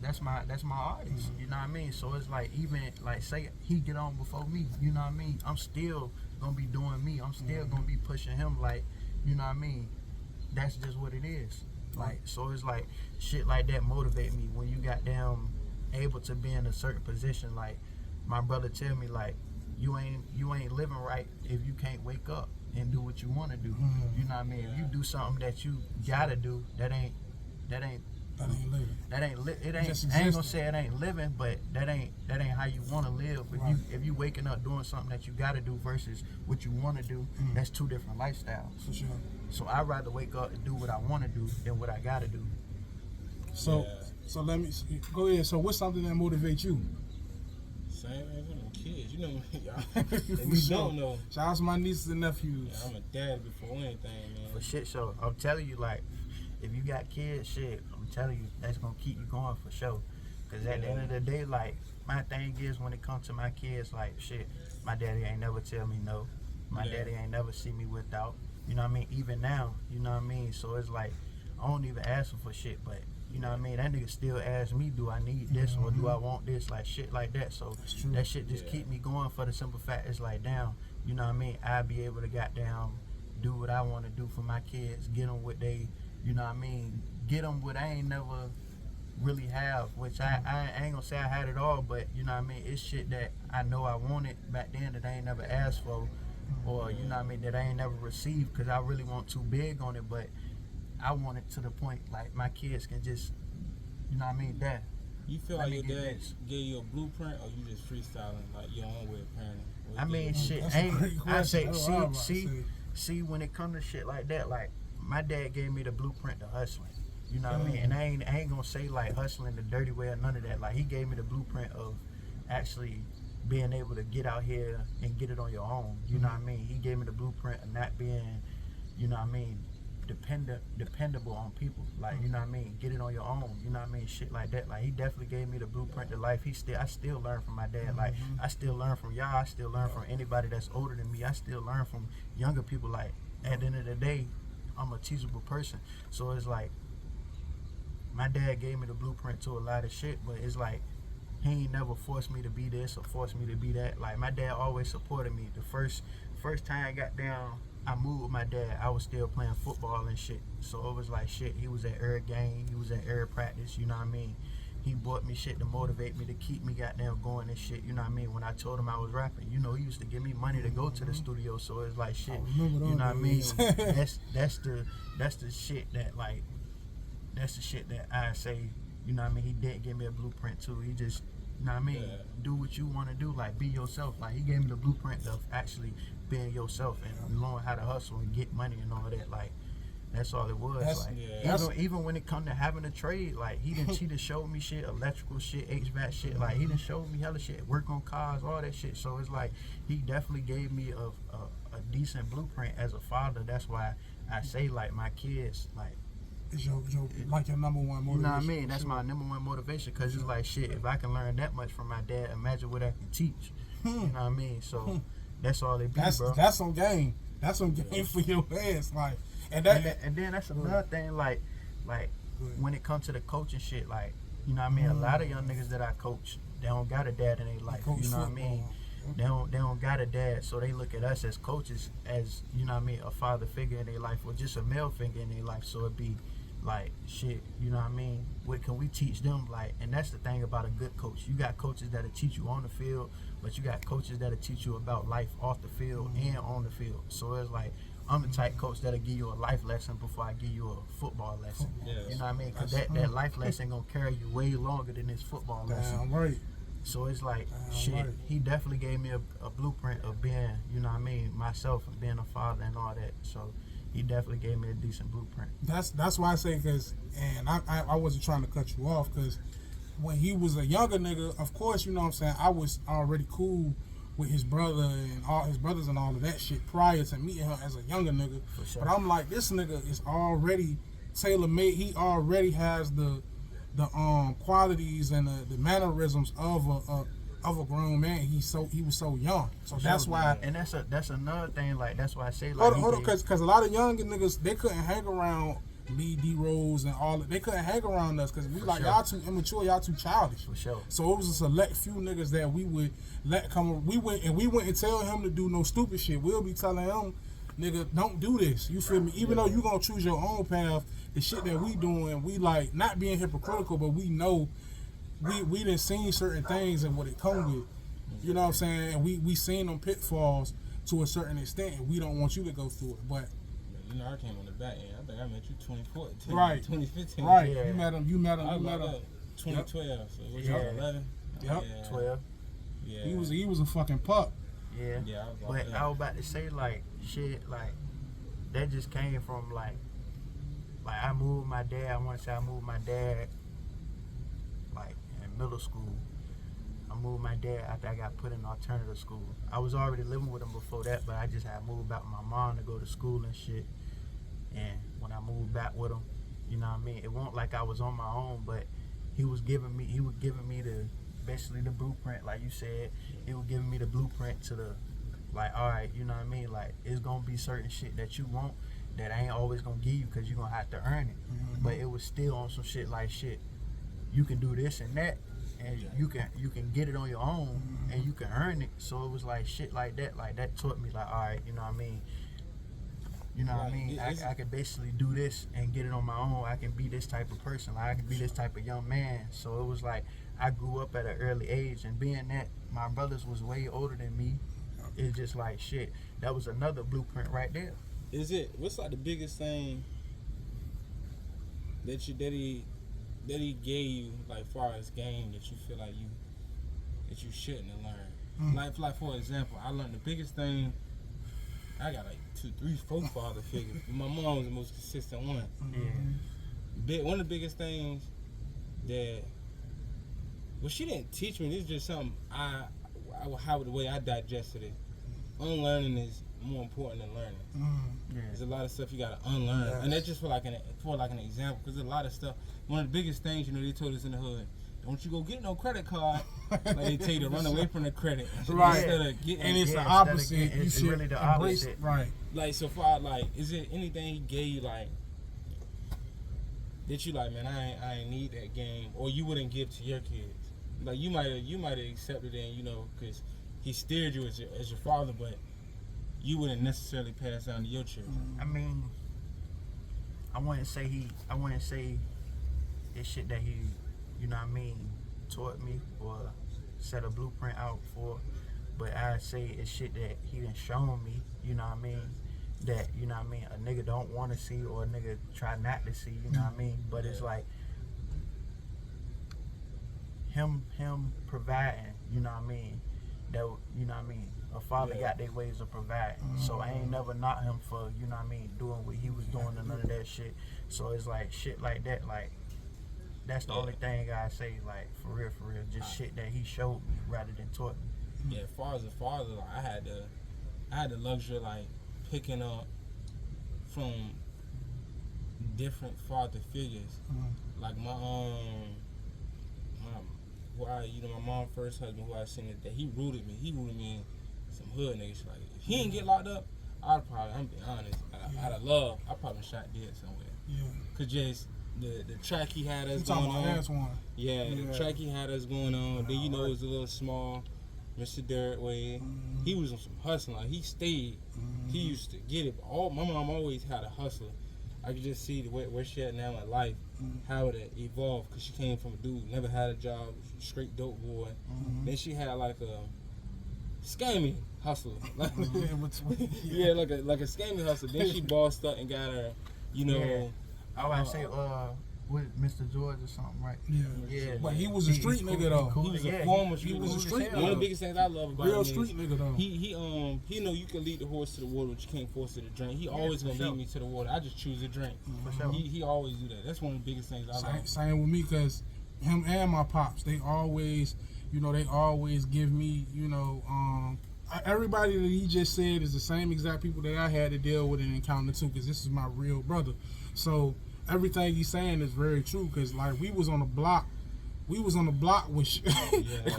that's my artist. You know what I mean? So it's like, even like say he get on before me, you know what I mean? I'm still gonna be doing me. I'm still gonna be pushing him, like, you know what I mean? That's just what it is. Like, so it's like shit like that motivate me when you got damn able to be in a certain position. Like my brother tell me, like, you ain't living right if you can't wake up and do what you want to do. You know what I mean? If you do something that you gotta do, that ain't living. It ain't. I ain't gonna say it ain't living, but that ain't how you want to live. If you waking up doing something that you gotta do versus what you want to do, that's two different lifestyles. For sure. So I'd rather wake up and do what I want to do than what I gotta do. So let me go ahead. So what's something that motivates you? Same as them kids, you know, y'all. If For you sure. don't know, Shout out to my nieces and nephews. yeah, I'm a dad before anything, man. For shit show, I'm telling you, like, if you got kids, shit, I'm telling you, that's gonna keep you going for sure. Cause at the end of the day, like, my thing is when it comes to my kids, like, shit, my daddy ain't never tell me no. My daddy ain't never see me without. You know what I mean? Even now, you know what I mean? So it's like, I don't even ask him for shit, but you know what I mean? That nigga still asks me, do I need this or do I want this? Like shit like that. So that shit just keep me going for the simple fact it's like, damn, you know what I mean? I'll be able to goddamn do what I want to do for my kids, get them what they, you know what I mean? Get them what I ain't never really have, which I ain't gonna say I had it all, but you know what I mean? It's shit that I know I wanted back then that I ain't never asked for, or you know what I mean, that I ain't never received because I really want too big on it, but I want it to the point like my kids can just, you know what I mean, that. You feel Let like me your get dad this. gave you a blueprint, or you just freestyling like your own way of parenting? I mean, shit, That's a great I question. say, That's what I'm about to say. see, when it comes to shit like that, like my dad gave me the blueprint to hustling. You know what I mean? And I ain't gonna say like hustling the dirty way or none of that. Like he gave me the blueprint of actually being able to get out here and get it on your own. You know what I mean? He gave me the blueprint of not being, you know what I mean, dependable on people. Like, you know what I mean? Get it on your own. You know what I mean? Shit like that. Like he definitely gave me the blueprint to life. I still learn from my dad. Like I still learn from y'all. I still learn from anybody that's older than me. I still learn from younger people. Like at the end of the day, I'm a teachable person. So it's like my dad gave me the blueprint to a lot of shit, but it's like he ain't never forced me to be this or forced me to be that. Like my dad always supported me. The first time I got down, I moved with my dad, I was still playing football and shit. So it was like shit, he was at every game, he was at every practice, you know what I mean? He bought me shit to motivate me, to keep me goddamn going and shit, you know what I mean? When I told him I was rapping, you know, he used to give me money to go to the studio, so it's like shit, you know what I mean? That's the shit that like, that's the shit that I say, you know what I mean? He didn't give me a blueprint too, he just, you know what I mean? Yeah. Do what you want to do, like be yourself. Like he gave me the blueprint of actually being yourself and knowing how to hustle and get money and all that. Like that's all it was. Even when it come to having a trade, like he done showed me shit, electrical shit, HVAC shit. Like he done showed me hella shit, work on cars, all that shit. So it's like he definitely gave me a decent blueprint as a father. That's why I say like my kids, like. It's your number one motivation. You know what I mean? That's my number one motivation because it's like shit. If I can learn that much from my dad, imagine what I can teach. You know what I mean? So that's all it be, bro. That's some game. That's some game for your ass. Like, and then that's another thing. Like when it comes to the coaching shit, like you know what I mean? A lot of young niggas that I coach, they don't got a dad in their life. You know what I mean? They don't got a dad, so they look at us as coaches as, you know what I mean, a father figure in their life or just a male figure in their life. So it'd be like shit, you know what I mean? What can we teach them? Like, and that's the thing about a good coach. You got coaches that'll teach you on the field, but you got coaches that'll teach you about life off the field and on the field. So it's like I'm the type coach that'll give you a life lesson before I give you a football lesson. Yes. You know what I mean? Because that life lesson gonna carry you way longer than this football lesson. damn right. So it's like, shit, right. he definitely gave me a blueprint of being, you know what I mean, myself and being a father and all that. So he definitely gave me a decent blueprint. That's why I say, because, and I wasn't trying to cut you off, because when he was a younger nigga, of course, you know what I'm saying, I was already cool with his brother and all his brothers and all of that shit prior to meeting him as a younger nigga. For sure. But I'm like, this nigga is already tailor made. He already has the qualities and the mannerisms of a grown man. He was so young. So that's why. And that's another thing. Like that's why I say like hold on, because a lot of younger niggas, they couldn't hang around Lee D Rose and all that. They couldn't hang around us because we like, y'all too immature, y'all too childish. For sure. So it was a select few niggas that we would let come. We wouldn't tell him to do no stupid shit. We'll be telling him, nigga, don't do this. You feel me? Even though you gonna choose your own path, the shit that we doing, we like not being hypocritical, but we know we done seen certain things and what it come with. You know what I'm saying? And we seen them pitfalls to a certain extent, and we don't want you to go through it. But you know, I came on the back end. I think I met you 2014, right, 2015. Right, yeah. you met him. 2012. Yep. So was Yeah. 11? Yep. Yeah. 12. Yeah. He was a fucking pup. Yeah. Yeah, I was But like, I was about to say like shit like that just came from like I moved my dad. I want to say I moved my dad like in middle school. I moved my dad after I got put in alternative school. I was already living with him before that, but I just had moved back with my mom to go to school and shit. And when I moved back with him, you know what I mean? It wasn't like I was on my own, but he was giving me the basically the blueprint, like you said. He was giving me the blueprint to the like, all right, you know what I mean? Like it's gonna be certain shit that you want that I ain't always gonna give you because you're gonna have to earn it. Mm-hmm. But it was still on some shit like shit. You can do this and that, and you can get it on your own, and you can earn it. So it was like shit like that taught me like, all right, you know what I mean? You know what I mean? I can basically do this and get it on my own. I can be this type of person. Like I can be this type of young man. So it was like I grew up at an early age, and being that my brothers was way older than me, it's just like shit. That was another blueprint right there. what's like the biggest thing that he gave you, like far as game, that you feel like you shouldn't have learned? Like for example, I learned the biggest thing. I got like 2, 3, 4 father figures. My mom was the most consistent one. One of the biggest things that, well, she didn't teach me. This is just something how the way I digested it. Unlearning is more important than learning. There's a lot of stuff you gotta unlearn, and that's just for like an example. Because a lot of stuff. One of the biggest things, you know, they told us in the hood, don't you go get no credit card. Like they tell you to run away from the credit. Right. Instead of getting, And it's the opposite. It's You really should the embrace opposite. Right. like, so far, like, is there anything he gave you, like, that you like, man, I ain't need that game, or you wouldn't give to your kids? Like, you might have accepted it, you know, because he steered you as your father, but you wouldn't necessarily pass down to your children. I mean, I wouldn't say it's shit that he, you know what I mean, taught me or set a blueprint out for, but I'd say it's shit that he done shown me, you know what I mean, that, you know what I mean, a nigga don't want to see or a nigga try not to see, you know what I mean, but it's like him providing, you know what I mean, that, you know what I mean, a father got their ways of providing, so I ain't never knocked him for, you know what I mean, doing what he was doing and none of that shit. So it's like shit like that, like that's the only thing I say, like for real, just shit that he showed me rather than taught me. Yeah, as far as a father, like, I had the luxury of, like, picking up from different father figures. Like my my mom first husband, who I seen that he rooted me in some hood niggas. Like, if he didn't get locked up, I'm being honest, out of love, I probably shot dead somewhere. Yeah. Cause just the track he had us You going talking about on. that's one. Yeah, the track he had us going on. Then, you know, it was a little small, Mr. Dirt Way. He was on some hustling. Like, he stayed. He used to get it. My mom always had a hustler. I could just see the way where she at now in life, how it evolved. Cause she came from a dude, never had a job, straight dope boy. Then she had like a scamming hustler, like yeah, like a scamming hustler. Then she bossed up and got her, you know. I would say with Mr. George or something, right? Yeah. But he was a street nigga though. He was a former street. He was a street One of the nigga. biggest things I love about Real him street is nigga though. he know you can lead the horse to the water, but you can't force it to drink. He always gonna lead me to the water. I just choose to drink. For sure. He always do that. That's one of the biggest things I love. Same with me, cause him and my pops, they always, you know, give me, you know, everybody that he just said is the same exact people that I had to deal with and encounter too, because this is my real brother. So everything he's saying is very true, because like we was on the block with shit.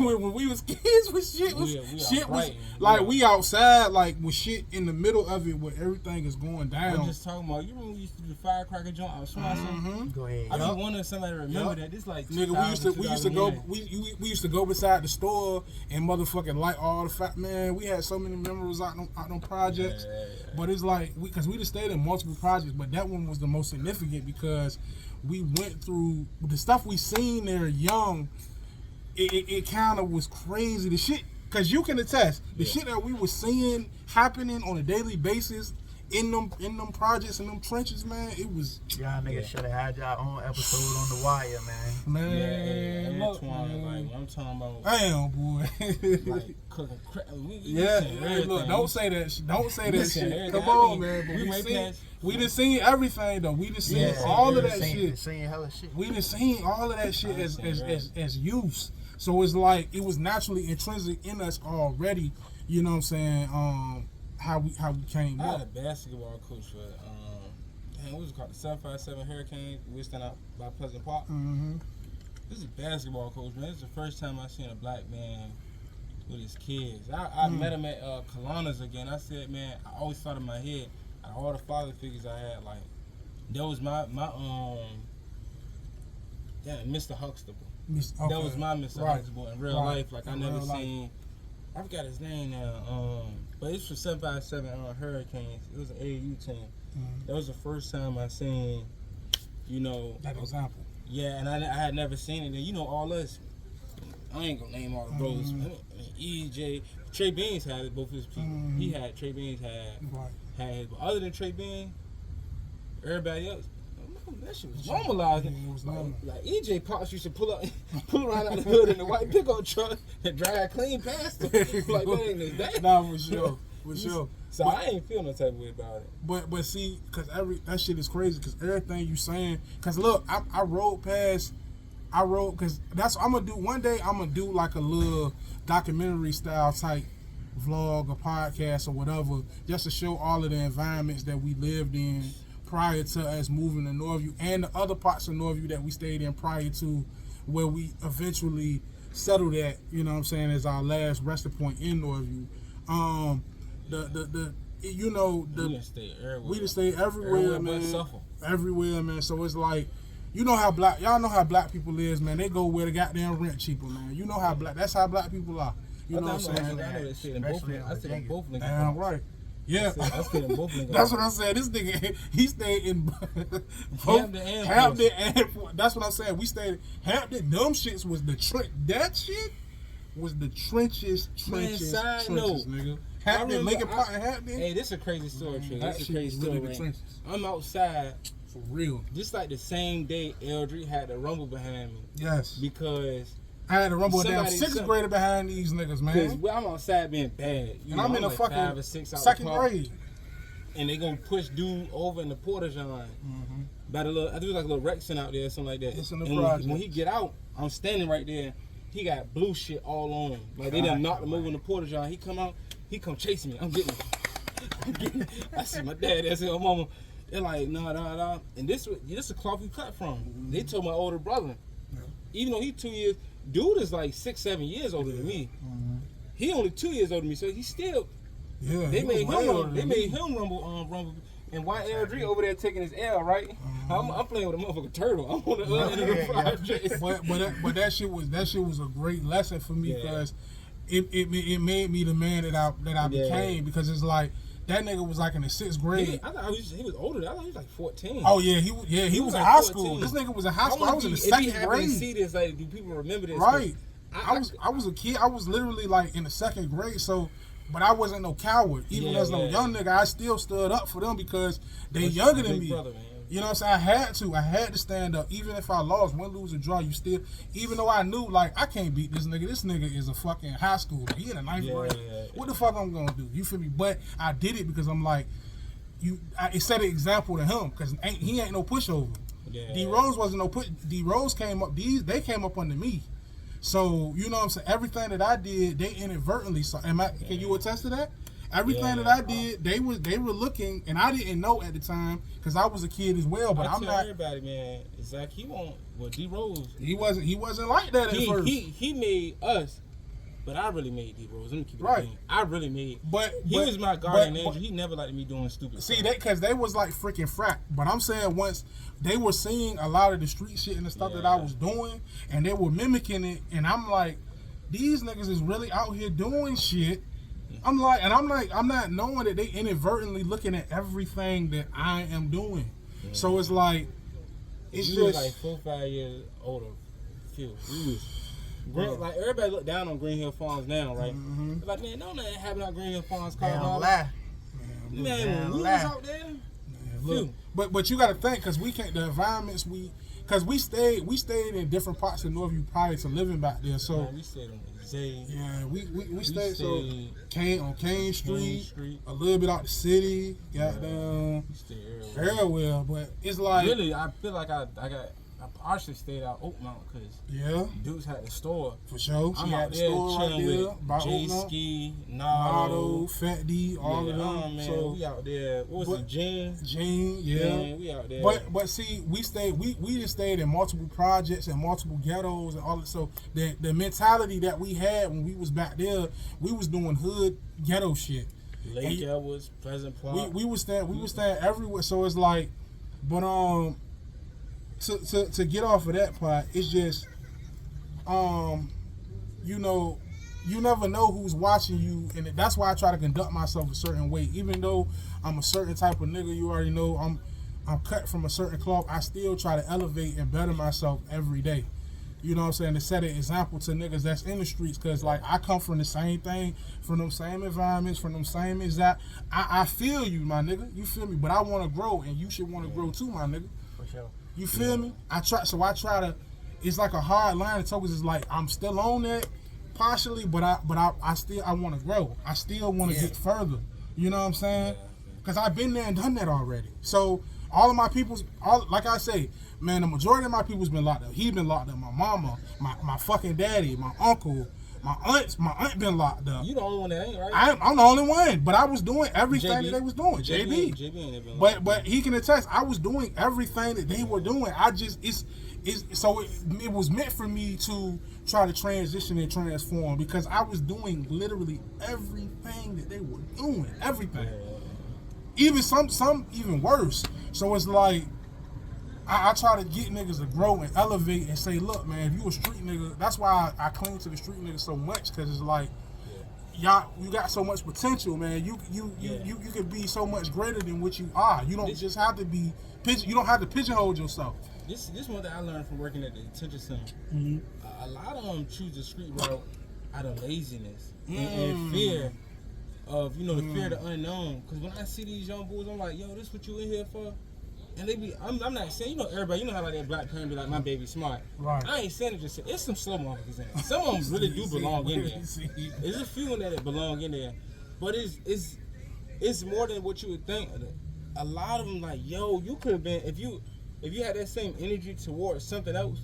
when we was kids with shit was shit was like we outside like with shit in the middle of it where everything is going down. I'm just talking about, you remember we used to do the firecracker joint out Swanson? Go ahead. I just wondering if somebody remember that. This like nigga, we used to go beside the store and motherfucking light all the fat man. We had so many memories out on projects, but it's like because we just stayed in multiple projects, but that one was the most significant because we went through the stuff we seen there young. It kind of was crazy. The shit, because you can attest, the shit that we were seeing happening on a daily basis in them projects, in them trenches, man, it was. Y'all niggas should have had y'all own episode on The Wire, man. Man, look, man. Like, I'm talking about. Damn, boy. Like cooking crap. Look, don't say that shit. Come on, man. But we done seen everything though. We done seen all of that shit. Seen hella shit. We done seen all of that shit as use. So it's like it was naturally intrinsic in us already. You know what I'm saying? How we came I up. had a basketball coach for what was it called? The 757 Hurricanes. We stand out by Pleasant Park. Mm-hmm. This is a basketball coach, man. This is the first time I seen a black man with his kids. I met him at Kalana's again. I said, man, I always thought in my head, out of all the father figures I had, like, that was my Mr. Huxtable. Okay. That was my Mr. Huxtable in real life. Like, I never seen, I forgot his name now, but it's for 757 Hurricanes. It was an AAU team. Mm-hmm. That was the first time I seen, that example. Yeah, and I had never seen it. And you know, all us, I ain't gonna name all the brothers. Mm-hmm. I mean, EJ, Trey Beans had it, both his people. Mm-hmm. Trey Beans had his, but other than Trey Beans, everybody else, that shit was normalized. It was normal. Like EJ Pops used to pull around out the hood in the white pickup truck and drive clean past him. Like that ain't his day. Nah, for sure. So I ain't feel no type of way about it. But see, cause that shit is crazy. Cause everything you saying. Cause look, I rode cause that's I'm gonna do one day. I'm gonna do like a little documentary style type vlog or podcast or whatever, just to show all of the environments that we lived in prior to us moving to Northview and the other parts of Northview that we stayed in prior to where we eventually settled at. You know what I'm saying, as our last resting point in Northview. We just stay everywhere, man. Everywhere, man. So it's like, y'all know how black people is, man. They go where the goddamn rent cheaper, man. You know how that's how black people are. You know what I'm saying? I know that shit in both niggas. Damn right. Yeah, I stayed in both niggas. That's what I'm saying. This nigga, he stayed in both Hampton and that's what I'm saying. We stayed Hampton. Them shits was that shit was the trenches, nigga. Hampton, Lincoln Park and Hampton. Hey, this is a crazy story, This is a crazy story. Really I'm outside. For real. Just like the same day Eldridge had the rumble behind me. Yes. Because I had a rumble down 6th grader behind these niggas, man. Because I'm outside being bad. I'm in the fucking 5 or 6 second grade. And they gonna push dude over in the porta john. Mm-hmm. By the little, I think it was like a little rec center out there or something like that. It's in the and project. when he get out, I'm standing right there. He got blue shit all on him. Like they done knocked him over in the porta john. He come out, he come chasing me. I'm getting him. I see my dad. I said, "Oh mama." They're like, nah. And this a cloth we cut from. Mm-hmm. They told my older brother. Yeah. Even though he 2 years, dude is like 6-7 years older than me. Mm-hmm. He only 2 years older than me, so he still. Yeah. They made him rumble. And YLG over there taking his L, right? Mm-hmm. I'm playing with a motherfucking turtle. I'm on the other end of the project. But that shit was a great lesson for me because it made me the man that I became, because it's like that nigga was like in the 6th grade. I thought he was older. I thought he was like 14. Oh yeah, he was in high school. This nigga was in high school. I was in the 2nd grade. To see this, like, do people remember this? Right. I was a kid. I was literally like in the 2nd grade. So, but I wasn't no coward. Even as no young nigga, I still stood up for them because they younger than me. Brother, man. You know what I'm saying? I had to stand up. Even if I lost, win, lose, or draw, you still, even though I knew, like, I can't beat this nigga. This nigga is a fucking high schooler. He in the 9th grade. What the fuck I'm gonna do? You feel me? But I did it because I'm like, it set an example to him, because he ain't no pushover. D Rose wasn't no push. D Rose came up, they came up under me. So, you know what I'm saying? Everything that I did, they inadvertently saw. Can you attest to that? Everything that I did, they were looking, and I didn't know at the time because I was a kid as well. But I'm not. Everybody, man. Zach, he won't. Well, D Rose. He wasn't like that at first. He made us. But I really made D Rose. Let me keep it right. clean. I really made. But he was my guardian angel. He never liked me doing stupid stuff. See, because they was like freaking frat. But I'm saying once they were seeing a lot of the street shit and the stuff that I was doing, and they were mimicking it, and I'm like, these niggas is really out here doing shit. I'm not knowing that they inadvertently looking at everything that I am doing. Yeah. So it's like, it's you just was like 4-5 years older. Phil, we was like everybody look down on Green Hill Farms now, right? Mm-hmm. Like, man, don't nothing happen out Green Hill Farms. Damn lie. Man, we was out there. Look, but you got to think because we can't the environments because we stayed in different parts of Northview prior to living back there. So man, we stayed on the J. Yeah, we stayed so on Kane Street, a little bit out the city, goddamn everywhere. But it's like really, I feel like I partially stayed out Oakmont because dudes had the store for sure. I'm out there chilling with J Ski, Nardo, Fat D, all of them. Man, so we out there. What was it, Gene, yeah, we out there. But see, we just stayed in multiple projects and multiple ghettos and all that. So the mentality that we had when we was back there, we was doing hood ghetto shit. Lake Edwards, Pleasant Park. We was staying everywhere. So it's like, but To get off of that part, it's just, you know, you never know who's watching you, and that's why I try to conduct myself a certain way. Even though I'm a certain type of nigga, you already know I'm cut from a certain cloth. I still try to elevate and better myself every day. You know what I'm saying? To set an example to niggas that's in the streets, because like I come from the same thing, from them same environments, from them same exact. I feel you, my nigga. You feel me? But I want to grow, and you should want to grow too, my nigga. For sure. You feel me? I try to. It's like a hard line to talk. It's like I'm still on that partially, but I want to grow. I still want to get further. You know what I'm saying? Because I've been there and done that already. So all of my people's, like I say, man, the majority of my people's been locked up. He been locked up. My mama, my fucking daddy, my uncle. My aunt been locked up. You the only one that ain't, right? I'm the only one, but I was doing everything that they was doing. JB ain't been locked up. But he can attest. I was doing everything that they were doing. It was meant for me to try to transition and transform because I was doing literally everything that they were doing. Everything. Even some even worse. So it's like I try to get niggas to grow and elevate and say, look, man, if you a street nigga, that's why I cling to the street niggas so much, because it's like, y'all, you got so much potential, man. You can be so much greater than what you are. You don't just have to be, you don't have to pigeonhole yourself. This one that I learned from working at the detention center. Mm-hmm. A lot of them choose the street route out of laziness and fear of, the fear of the unknown. Because when I see these young boys, I'm like, yo, this what you in here for? And they be, I'm not saying, everybody, how like that black parent be like, my baby smart. Right. I ain't saying it, just it's some slow motherfuckers in there. Some of them really do belong in there. There's a few in there that belong in there. But it's more than what you would think. A lot of them like, yo, you could have been, if you had that same energy towards something else,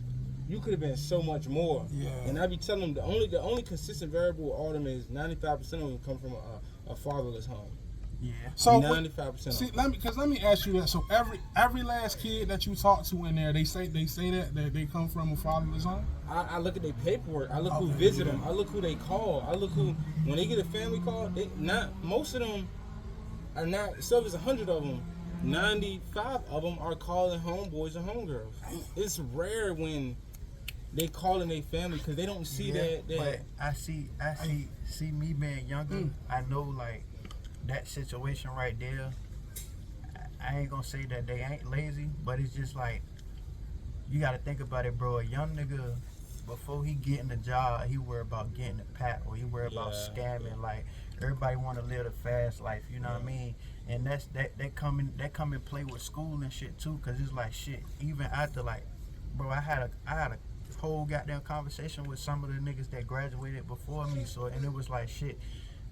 you could have been so much more. Yeah. And I be telling them the only consistent variable with all of them is 95% of them come from a fatherless home. Yeah. So 95%. See, let me ask you that. So every last kid that you talk to in there, they say that they come from a fatherless home. I look at their paperwork. I look who visit them. I look who they call. I look who when they get a family call. Most of them are not. So there's 100 of them. 95 of them are calling homeboys and homegirls. It's rare when they calling their family because they don't see that. But I see me being younger. I know like. That situation right there, I ain't gonna say that they ain't lazy, but it's just like, you gotta think about it, bro. A young nigga, before he get in the job, he worry about getting a pack or he worry about scamming. Like, everybody wanna live the fast life, you know what I mean? And that come and play with school and shit too, cause it's like shit, even after like, bro, I had a whole goddamn conversation with some of the niggas that graduated before me, and it was like shit.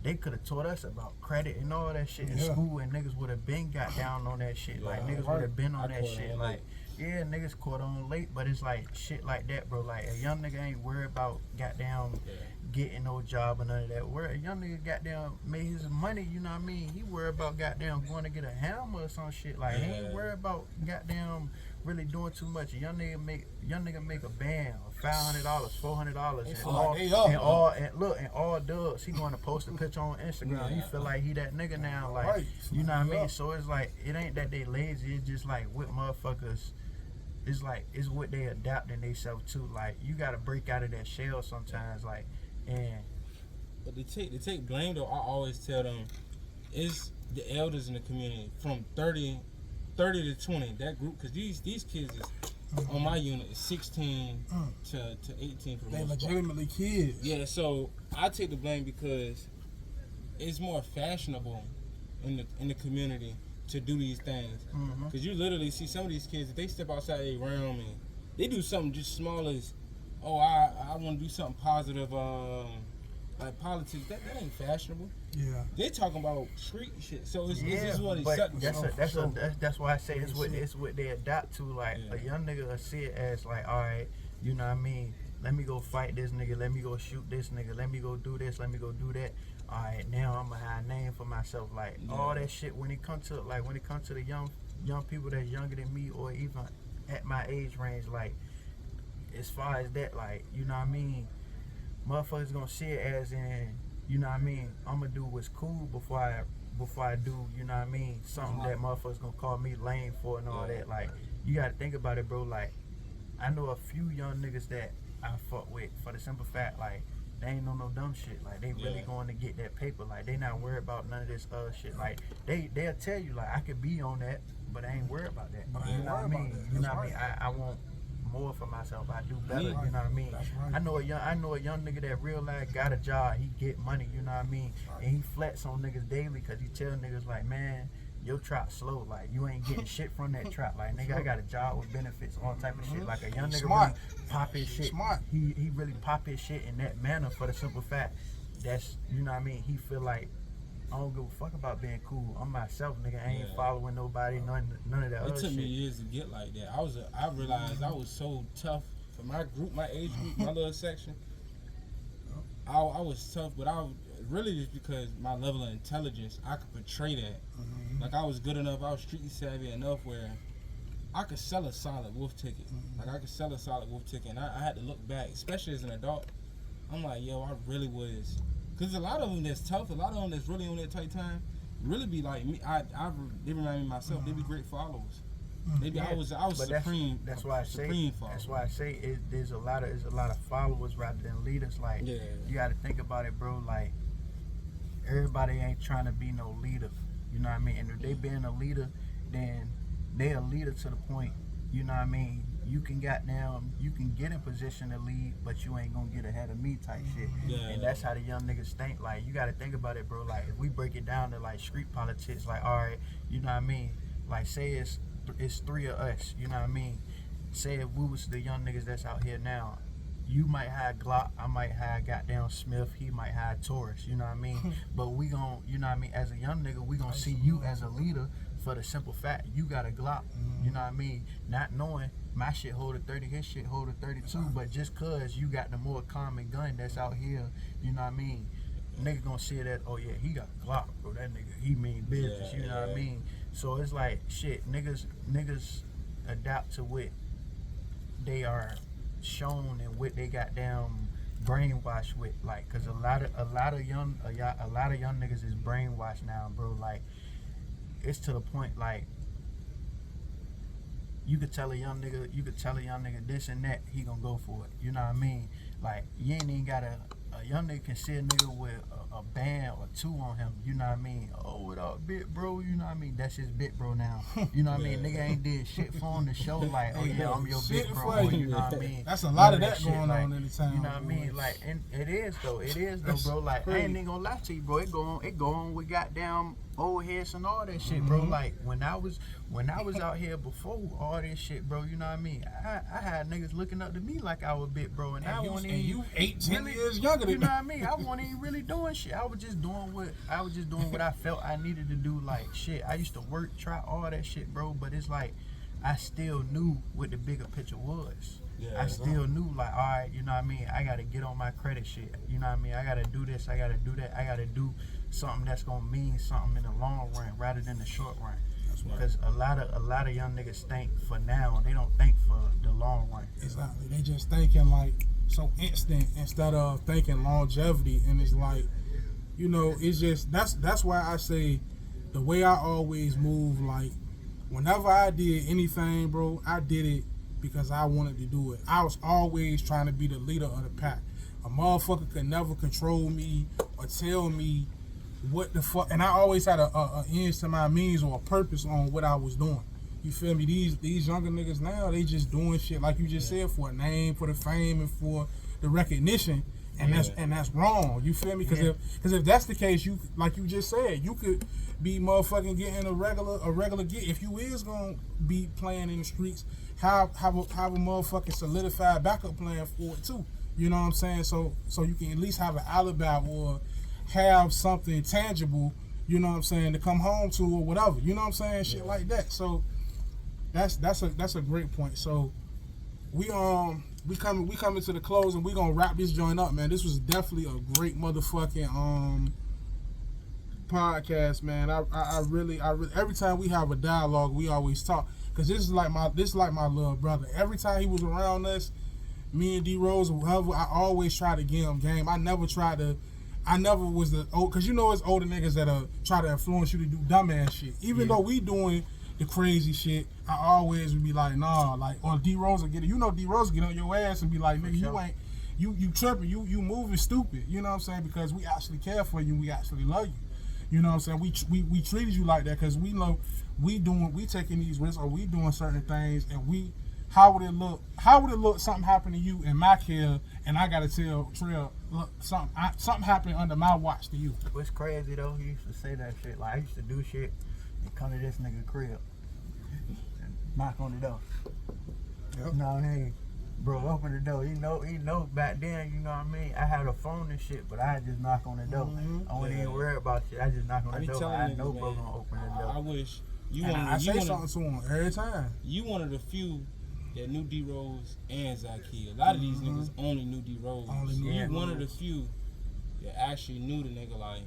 they could have taught us about credit and all that shit in school, and niggas would have been got down on that shit. Like niggas would have been on that shit. Like yeah, niggas caught on late, but it's like shit like that, bro. Like a young nigga ain't worried about goddamn getting no job or none of that. Where a young nigga goddamn made his money, you know what I mean? He worried about goddamn going to get a hammer or some shit. Like he ain't worried about goddamn really doing too much. A young nigga make a band or $500, $400, and all dubs. He going to post a picture on Instagram. He feel like he that nigga now. Like you know what I mean? So it's like it ain't that they lazy. It's just like with motherfuckers. It's like it's what they adapting themselves to. Like you gotta break out of that shell sometimes. Like and but they take blame though. I always tell them it's the elders in the community from 30 to 20. That group, because these kids is on my unit is 16 to 18 for the they most part. legitimately kids. Yeah, so I take the blame because it's more fashionable in the community to do these things. Because you literally see some of these kids, if they step outside their realm and they do something just small as, oh, I want to do something positive, like politics, that ain't fashionable. Yeah. They talking about street shit, so it's what they but set. that's why I say it's what they adapt to. Like a young nigga will see it as like, all right, you know what I mean? Let me go fight this nigga. Let me go shoot this nigga. Let me go do this. Let me go do that. All right, now I'm gonna have a name for myself. Like all that shit when it comes to the young people that's younger than me or even at my age range. Like as far as that, like you know what I mean. Motherfuckers gonna see it as in, you know what I mean, I'm gonna do what's cool before I do, you know what I mean, something that motherfuckers gonna call me lame for and all that. Like, you gotta think about it, bro. Like, I know a few young niggas that I fuck with for the simple fact, like, they ain't on no dumb shit. Like, they really going to get that paper. Like, they not worried about none of this other shit. Like, they'll tell you, like, I could be on that, but I ain't worried about that. You know what I mean? You know what I mean? I want more for myself. I do better. You know what I mean? I know a young nigga that real life got a job. He get money. You know what I mean? And he flex on niggas daily because he tell niggas like, man, your trap slow. Like you ain't getting shit from that trap. Like nigga, I got a job with benefits, all type of shit. Like a young nigga really pop his shit. He really pop his shit in that manner for the simple fact that's, you know what I mean? He feel like I don't give a fuck about being cool. I'm myself, nigga. I ain't following nobody, none of that other shit. It took me years to get like that. I realized I was so tough for my group, my age group, my little section. I was tough, but I really just because my level of intelligence, I could portray that. Like I was good enough, I was street savvy enough where I could sell a solid wolf ticket. Like I could sell a solid wolf ticket, and I had to look back, especially as an adult. I'm like, yo, I really was. Because a lot of them that's tough, a lot of them that's really on that tight time, really be like me. They remind me of myself. They be great followers. Maybe I was supreme. That's why I say. That's why I say there's a lot of followers rather than leaders. Like you got to think about it, bro. Like everybody ain't trying to be no leader. You know what I mean? And if they being a leader, then they a leader to the point. You know what I mean? You can get in position to lead, but you ain't gonna get ahead of me type shit. And that's how the young niggas think. Like you gotta think about it, bro. Like if we break it down to like street politics, like all right, you know what I mean? Like say it's three of us, you know what I mean? Say if we was the young niggas that's out here now, you might have Glock, I might have goddamn Smith, he might have Taurus, you know what I mean? But we gon', you know what I mean, as a young nigga, we gon' see you as a leader for the simple fact you got a Glock, you know what I mean? Not knowing my shit hold a 30, his shit hold a 32, but just cause you got the more common gun that's out here, you know what I mean? Nigga gonna see that, oh yeah, he got a Glock, bro, that nigga, he mean business, you know what I mean? So it's like, shit, niggas adapt to what they are shown and what they got down brainwashed with, like, cause a lot of young niggas is brainwashed now, bro. Like, it's to the point, like, you could tell a young nigga this and that, he gonna go for it. You know what I mean? Like, you ain't even got a young nigga can see a nigga with a band or two on him. You know what I mean? Oh, what up, bit bro? You know what I mean? That's his bit bro now. You know what I mean? Nigga ain't did shit for him to show like, oh yeah, I'm your bit bro. You know what I mean? That's a lot of that going on in the town. You know what I mean? Like, and it is though, bro. Like, I ain't even gonna lie to you, bro. It go on with goddamn old heads and all that shit, bro. Like when I was out here before all this shit, bro. You know what I mean? I had niggas looking up to me like I was big, bro, and I wasn't even. You 8-10 years younger than you know what I mean? I wasn't even really doing shit. I was just doing what I felt I needed to do. Like shit, I used to work, try all that shit, bro. But it's like I still knew what the bigger picture was. Yeah, I still knew, like, all right, you know what I mean? I got to get on my credit shit. You know what I mean? I got to do this. I got to do that. I got to do something that's going to mean something in the long run rather than the short run. That's right. Because a lot of young niggas think for now. They don't think for the long run. Exactly. They just thinking like so instant instead of thinking longevity. And it's like, you know, it's just, that's why I say the way I always move, like, whenever I did anything, bro, I did it because I wanted to do it. I was always trying to be the leader of the pack. A motherfucker could never control me or tell me what the fuck. And I always had a ends to my means or a purpose on what I was doing. You feel me? These younger niggas now, they just doing shit like you just said, for a name, for the fame, and for the recognition. And that's wrong. You feel me? Because if that's the case, you, like you just said, you could be motherfucking getting a regular get. If you is gonna be playing in the streets, have a motherfucking solidified backup plan for it too. You know what I'm saying? So you can at least have an alibi or have something tangible, you know what I'm saying, to come home to or whatever. You know what I'm saying? Shit like that. So that's a great point. So we coming to the close, and we gonna wrap this joint up, man. This was definitely a great motherfucking podcast, man. I really every time we have a dialogue, we always talk, because this is like my little brother. Every time he was around us, me and D Rose or whoever, I always try to give him game. I never was the old, because you know it's older niggas that try to influence you to do dumbass shit. Even though we doing the crazy shit, I always would be like, nah, like, or D Rose will get it. You know, D Rose will get on your ass and be like, nigga, you tripping, you moving stupid. You know what I'm saying? Because we actually care for you, we actually love you. You know what I'm saying? We treated you like that because we know we taking these risks, or we doing certain things, and how would it look something happened to you in my care, and I gotta tell Trill, look, something happened under my watch to you. What's crazy though, he used to say that shit. Like, I used to do shit and come to this nigga crib and knock on the door. Yep. You know what I mean? Bro, open the door. He know back then, you know what I mean? I had a phone and shit, but I just knock on the door. I wasn't even worried about shit. I just knock on the door. I know bro gonna open the door. I wish I say something to him every time. You one of the few that knew D Rose and Zakia. A lot of these niggas only knew D Rose. You one of the few that actually knew the nigga, like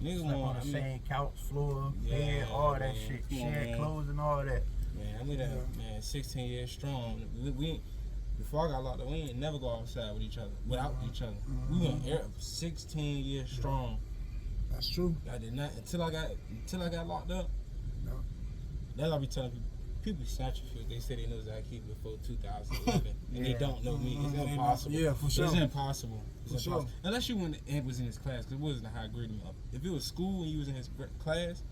niggas on the same couch, floor, bed, all that shit, sharing clothes and all that. Man, I knew that, man, 16 years strong. Before I got locked up, we ain't never go outside with each other, without each other. We went 16 years strong. That's true. I did not, until I got locked up. No. That's what I be telling people. People snatch you. They say they know Zakia before 2011, and they don't know me. It's impossible. Yeah, for sure. It's impossible. It's impossible. Sure. Unless you was in his class, because it wasn't a high grade. If it was school and you was in his class,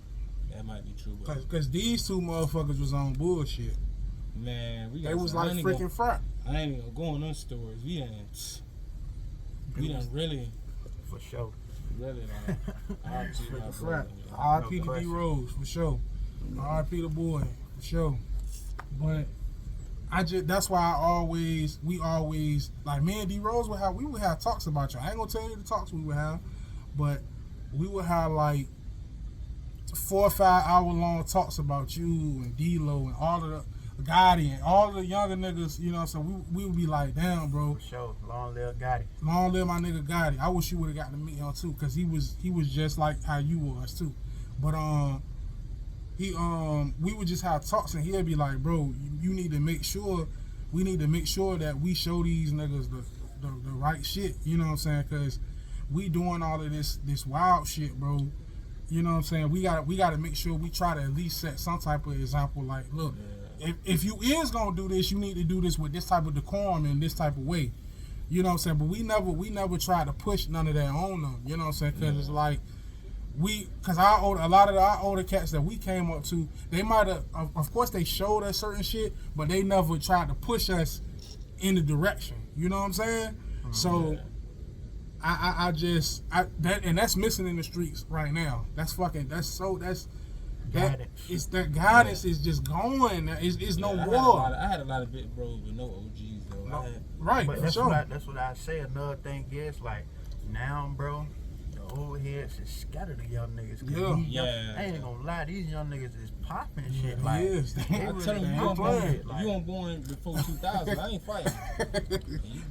that might be true. Because these two motherfuckers was on bullshit. Man, they was like freaking frat. I ain't even go on those stories. We done really. For sure. Really, man. Freaking frat. R.I.P. to D Rose, for sure. R.I.P. the boy, for sure. But that's why we always, like, me and D Rose we would have talks about you. I ain't gonna tell you the talks we would have, but we would have like 4 or 5 hour long talks about you and D-Lo and all of the Gotti and all of the younger niggas, you know, so we would be like, damn, bro. For sure. Long live Gotti. Long live my nigga Gotti. I wish you would have gotten to meet him too, because he was just like how you was too. But we would just have talks, and he'd be like, bro, we need to make sure that we show these niggas the right shit, you know what I'm saying? Because we doing all of this wild shit, bro. You know what I'm saying? We gotta make sure we try to at least set some type of example. Like, look, if you is gonna do this, you need to do this with this type of decorum and this type of way. You know what I'm saying? But we never try to push none of that on them. You know what I'm saying? Because it's like because a lot of our older cats that we came up to, they might have, of course, they showed us certain shit, but they never tried to push us in the direction. You know what I'm saying? So that's missing in the streets right now. That's Guidance. it's that guidance is just going. It's no I more. I had a lot of big bros with no OGs though. No. I had, Right, But for that's sure. what I say. Another thing is like now, bro, the old heads is scattered the young niggas. 'Cause Yeah. these Yeah. I ain't gonna lie, these young niggas is popping shit. Yeah, Like, he is. they I really tell them ain't you playing. ain't born, you ain't born before 2000. I ain't fighting.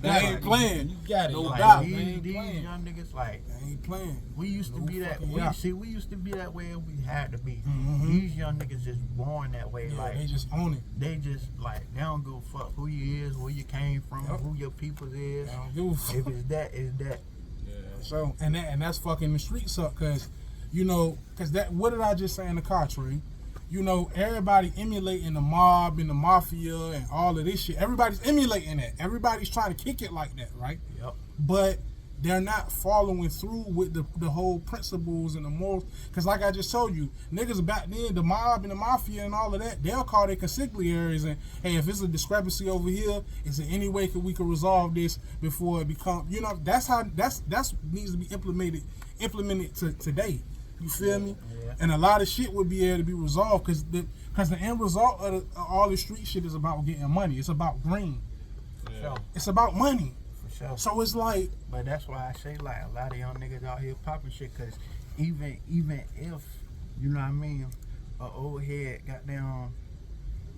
They ain't playing. You got it. No like doubt. these, They ain't these playing. young niggas, like They ain't playing. we used to No be that. fucking We, doubt. see, we used to be that way, and we had to be. Mhm. These young niggas just born that way. Yeah, Like they just own it. they just like they don't give a fuck who you is, where you came from, Yep. who your people is. They don't give a fuck. If it's that, it's that. Yeah. So and that's fucking the streets up, cause that. What did I just say in the car, Trey? Everybody emulating the mob and the mafia and all of this shit. Everybody's emulating that. Everybody's trying to kick it like that, right? Yep. But they're not following through with the whole principles and the morals. Because like I just told you, niggas back then, the mob and the mafia and all of that, they'll call their consigliaries and, hey, if it's a discrepancy over here, is there any way we can resolve this before it become, that's needs to be implemented to today. You feel me? Yeah. And a lot of shit would be able to be resolved because the end result of all the street shit is about getting money. It's about green. Yeah. It's about money. For sure. So it's like, But that's why I say like a lot of young niggas out here popping shit, cause even if you know what I mean, a old head got down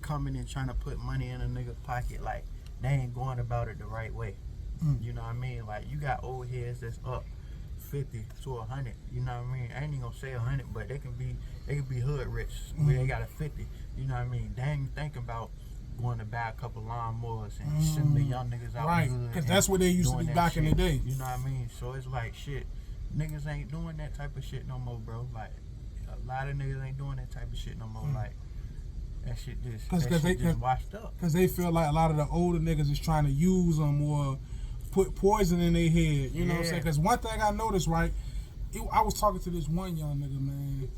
coming and trying to put money in a nigga pocket, like they ain't going about it the right way. You know what I mean? Like you got old heads that's up 50 to 100. You know what I mean? I ain't even gonna say 100, but they can be hood rich where they got a 50. You know what I mean? They ain't thinking about going to buy a couple lawnmowers and send the young niggas out right, the hood because and that's what they used to doing be that back in the shit. day. You know what I mean? So it's like shit. Niggas ain't doing that type of shit no more, bro. Like a lot of niggas ain't doing that type of shit no more. Like that shit just washed up. Because they feel like a lot of the older niggas is trying to use them or put poison in their head. You know what I'm saying? Because one thing I noticed, right, I was talking to this one young nigga, man,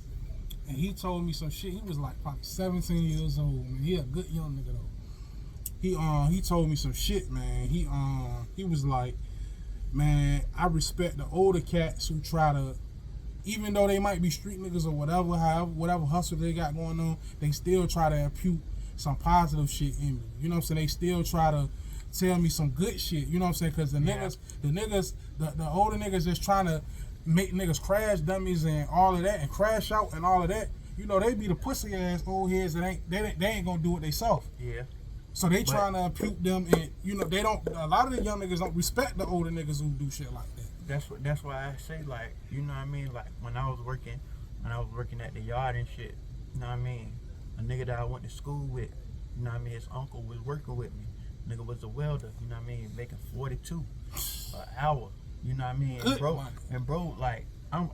and he told me some shit. He was like probably 17 years old, man. He a good young nigga though. He told me some shit, man. He was like, man, I respect the older cats who try to, even though they might be street niggas or whatever hustle they got going on, they still try to impute some positive shit in me. You know what I'm saying? They still try to tell me some good shit. You know what I'm saying? Because the older niggas just trying to make niggas crash dummies and all of that and crash out and all of that. They be the pussy ass old heads that they ain't gonna do it themselves. Yeah. So they trying to impute them, and they don't. A lot of the young niggas don't respect the older niggas who do shit like that. That's why I say, like, you know what I mean? Like when I was working at the yard and shit, you know what I mean? A nigga that I went to school with, you know what I mean, his uncle was working with me. Nigga was a welder, you know what I mean, making 42 an hour. You know what I mean? And bro, like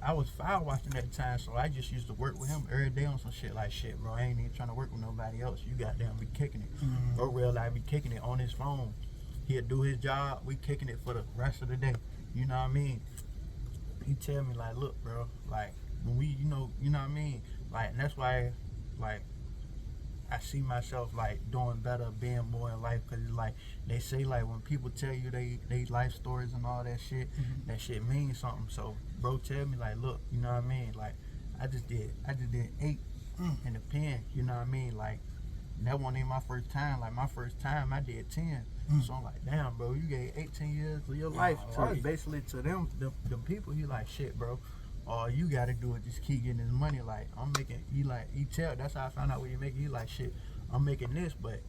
I was fire watching at the time, so I just used to work with him every day on some shit like shit, bro. I ain't even trying to work with nobody else. You goddamn be kicking it. Mm-hmm. Bro real life be kicking it on his phone. He'll do his job, we kicking it for the rest of the day. You know what I mean? He tell me like, look, bro, like when we, you know what I mean? Like, and that's why, like, I see myself like doing better, being more in life, because like they say, like when people tell you they life stories and all that shit, that shit means something. So bro tell me like, look, you know what I mean? Like I just did 8 in the pen. You know what I mean? Like that wasn't even my first time. Like my first time I did 10. So I'm like, damn, bro, you gave 18 years of your life to basically to them people. He like, shit, bro. All you gotta do is just keep getting his money. Like I'm making, that's how I found out what you're making. He like, shit, I'm making this, but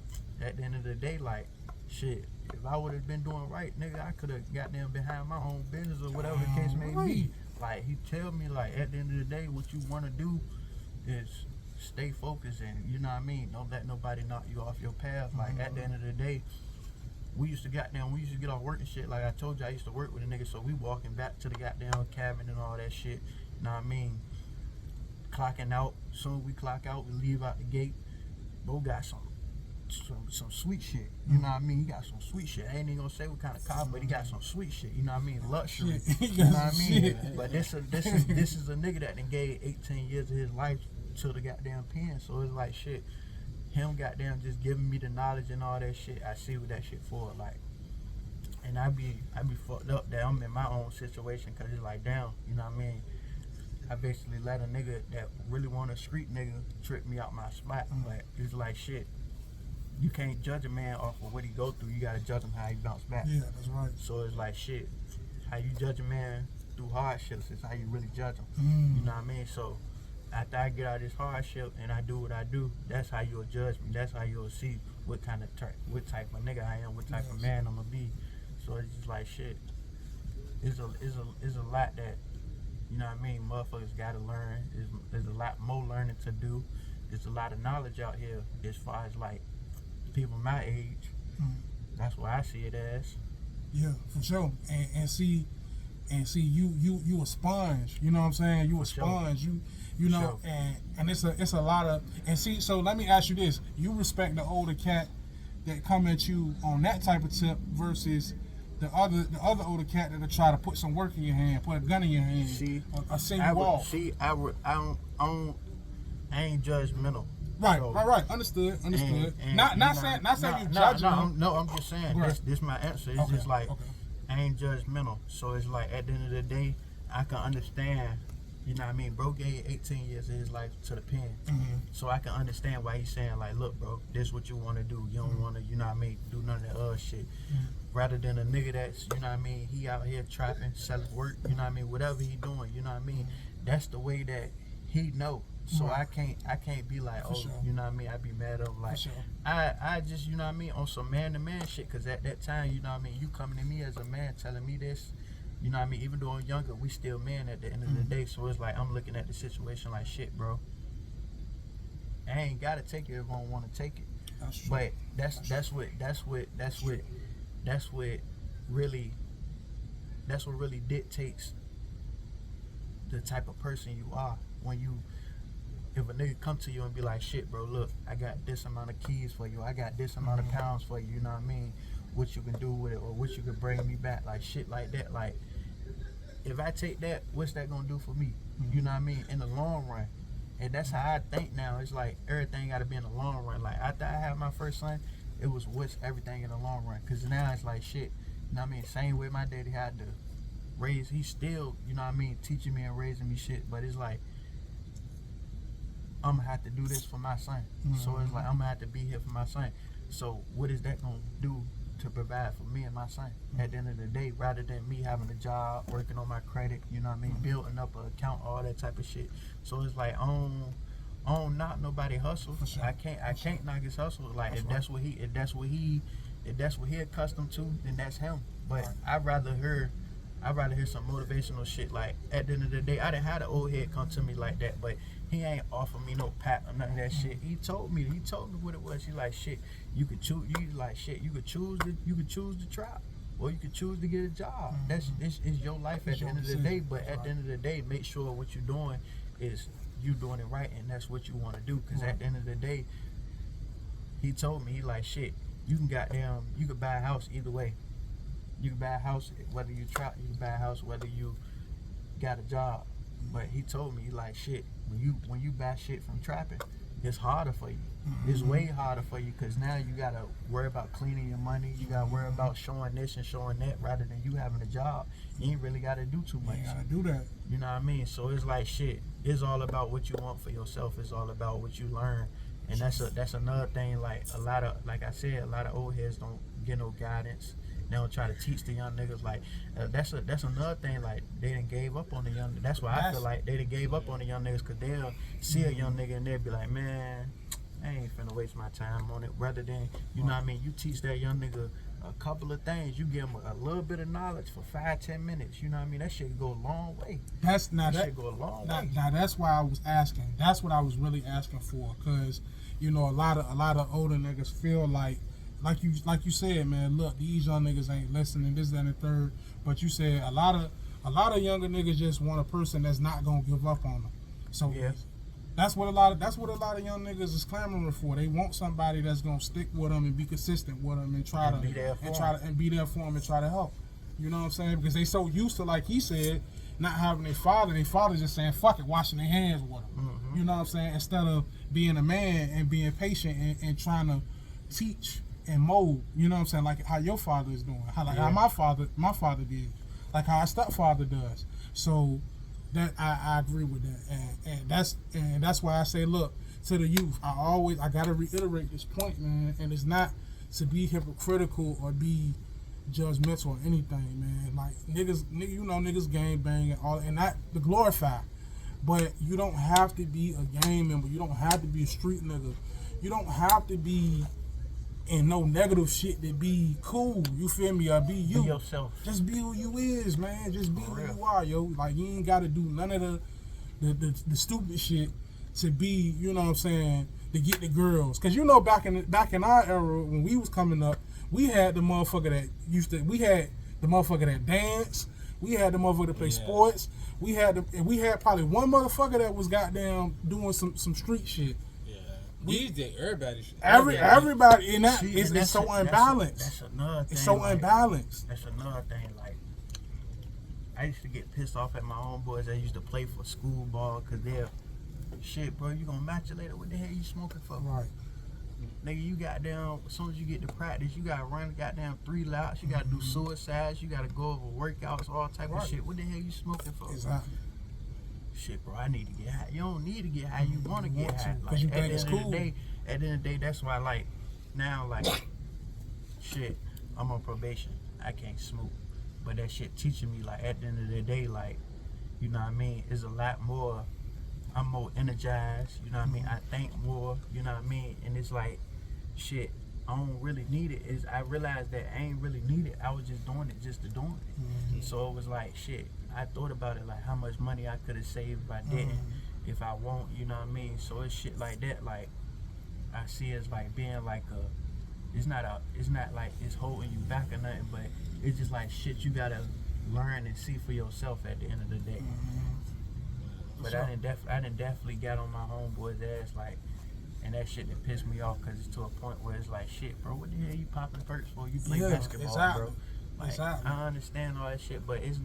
at the end of the day, like, shit, if I would have been doing right, nigga, I could have got them behind my own business or whatever the case may be. Like he tell me, like, at the end of the day, what you want to do is stay focused and, you know what I mean, don't let nobody knock you off your path. Like at the end of the day, we used to get off work and shit. Like I told you, I used to work with a nigga, so we walking back to the goddamn cabin and all that shit. You know what I mean? Clocking out. Soon we clock out, we leave out the gate. Bo got some sweet shit. You know what I mean? He got some sweet shit. I ain't even gonna say what kind of car, but he got some sweet shit. You know what I mean? Luxury. You know what I mean? But this is a nigga that done gave 18 years of his life to the goddamn pen. So it's like shit. Him goddamn just giving me the knowledge and all that shit. I see what that shit for. Like, And I be fucked up that I'm in my own situation, cause it's like, damn, you know what I mean? I basically let a nigga that really want a street nigga trip me out my spot. But it's like, shit, you can't judge a man off of what he go through. You gotta judge him how he bounce back. Yeah, that's right. So it's like, shit, how you judge a man through hardships is how you really judge him. You know what I mean? So after I get out of this hardship and I do what I do, that's how you'll judge me. That's how you'll see what type of nigga I am, what type of man I'm gonna be. So it's just like, shit, it's a lot that, you know what I mean, motherfuckers gotta learn. There's a lot more learning to do. There's a lot of knowledge out here as far as like people my age. That's what I see it as. Yeah, for sure. And see you a sponge. You know what I'm saying? You a sponge. You know, and it's a lot of, and see. So let me ask you this: you respect the older cat that come at you on that type of tip versus the other older cat that'll try to put some work in your hand, put a gun in your hand, see, send you off. See, I ain't judgmental. Right, so, right. Understood. And Not saying you judging them. No, I'm just saying this my answer. It's just like, okay. I ain't judgmental. So it's like, at the end of the day, I can understand. You know what I mean? Bro gave 18 years of his life to the pen. So I can understand why he's saying, like, look, bro, this is what you want to do. You don't want to, you know what I mean, do none of that other shit. Rather than a nigga that's, you know what I mean, he out here trapping, selling work, you know what I mean, whatever he doing, you know what I mean. That's the way that he know. So I can't be like, oh, you know what I mean, I be mad at him. Like, I just, you know what I mean, on some man-to-man shit, because at that time, you know what I mean, you coming to me as a man telling me this, you know what I mean, even though I'm younger, we still men at the end of the day. So it's like, I'm looking at the situation like, shit, bro, I ain't gotta take it if I don't want to take it. That's true. But that's what really dictates the type of person you are. When you, if a nigga come to you and be like, shit, bro, look, I got this amount of keys for you, I got this amount of pounds for you, you know what I mean, what you can do with it, or what you can bring me back, like shit like that. Like, if I take that, what's that gonna do for me? You know what I mean, in the long run. And that's how I think now. It's like, everything gotta be in the long run. Like, after I had my first son, it was what's everything in the long run. Cause now it's like, shit, you know what I mean, same way my daddy had to raise, he's still, you know what I mean, teaching me and raising me shit. But it's like, I'm gonna have to do this for my son. So it's like, I'm gonna have to be here for my son. So what is that gonna do to provide for me and my son at the end of the day, rather than me having a job, working on my credit, you know what I mean, building up an account, all that type of shit. So it's like, I don't knock nobody hustle. I can't knock his hustle. Like, if that's what he accustomed to, then that's him. But I'd rather hear some motivational shit. Like, at the end of the day, I didn't have the old head come to me like that, but he ain't offer me no pat or none of that shit. He told me what it was. He like, shit, you could choose. You could choose to trap, or you could choose to get a job. It's your life at the end of the day. But at the end of the day, make sure what you're doing is you doing it right, and that's what you want to do. Because at the end of the day, he told me, he like, shit, you could buy a house either way. You can buy a house whether you trap, you can buy a house whether you got a job. But he told me, like, shit, when you buy shit from trapping, it's harder for you. It's way harder for you, because now you gotta worry about cleaning your money. You gotta worry about showing this and showing that, rather than you having a job. You ain't really gotta do too much. You gotta do that. You know what I mean? So it's like, shit, it's all about what you want for yourself. It's all about what you learn. And that's another thing. Like, like I said, a lot of old heads don't get no guidance. They don't try to teach the young niggas. Like, that's another thing. Like, they done gave up on the young. That's why I feel like they done gave up on the young niggas, because they'll see a young nigga and they'll be like, man, I ain't finna waste my time on it. Rather than, you know what I mean, you teach that young nigga a couple of things. You give him a little bit of knowledge for 5-10 minutes. You know what I mean? That shit go a long way. That shit go a long way. Now that's why I was asking. That's what I was really asking for, because, you know, a lot of older niggas feel like you said, man, look, these young niggas ain't listening, this, that, and the third. But you said a lot of younger niggas just want a person that's not gonna give up on them. So that's what a lot of young niggas is clamoring for. They want somebody that's gonna stick with them and be consistent with them and be there for them and try to help. You know what I'm saying? Because they so used to, like he said, not having their father just saying fuck it, washing their hands with them. You know what I'm saying? Instead of being a man and being patient and trying to teach in mode. You know what I'm saying? Like how your father is doing, how how my father did, like how our stepfather does. So that I agree with that, and that's why I say, look, to the youth, I gotta reiterate this point, man, and it's not to be hypocritical or be judgmental or anything, man. Like niggas gang bang and all, and not to glorify, but you don't have to be a gang member. You don't have to be a street nigga. You don't have to be in no negative shit to be cool. You feel me? Or be you. Be yourself. Just be who you is, man. Just be who you are, yo. Like you ain't gotta do none of the stupid shit to be, you know what I'm saying, to get the girls. Cause you know back in our era when we was coming up, we had the motherfucker that dance, we had the motherfucker that play sports, we had probably one motherfucker that was goddamn doing some street shit. These days, everybody in that it's so unbalanced. That's another thing. It's so unbalanced. That's another thing. Like, I used to get pissed off at my homeboys that used to play for school ball because they're shit, bro. You gonna match it later? What the hell you smoking for? Right. Nigga, you goddamn. As soon as you get to practice, you gotta run goddamn 3 laps. You gotta do suicides. You gotta go over workouts, all type of shit. What the hell you smoking for? Exactly. Shit, bro, I need to get high. You don't need to get high. You want to get high. Like, you think it's cool. At the end of the day, that's why, like, now, like, shit, I'm on probation. I can't smoke. But that shit teaching me, like, at the end of the day, like, you know what I mean? It's a lot more. I'm more energized. You know what I mean? I think more. You know what I mean? And it's like, shit, I don't really need it. I realized that I ain't really need it. I was just doing it just to doing it. So it was like, shit. I thought about it, like how much money I could have saved if I didn't, if I won't, you know what I mean? So it's shit like that, like I see it as like being like it's not like it's holding you back or nothing, but it's just like shit you gotta learn and see for yourself at the end of the day. But I didn't definitely got on my homeboy's ass, like, and that shit that pissed me off because it's to a point where it's like, shit, bro, what the hell you popping perks for? You play basketball, bro. Like, I understand all that shit, but it's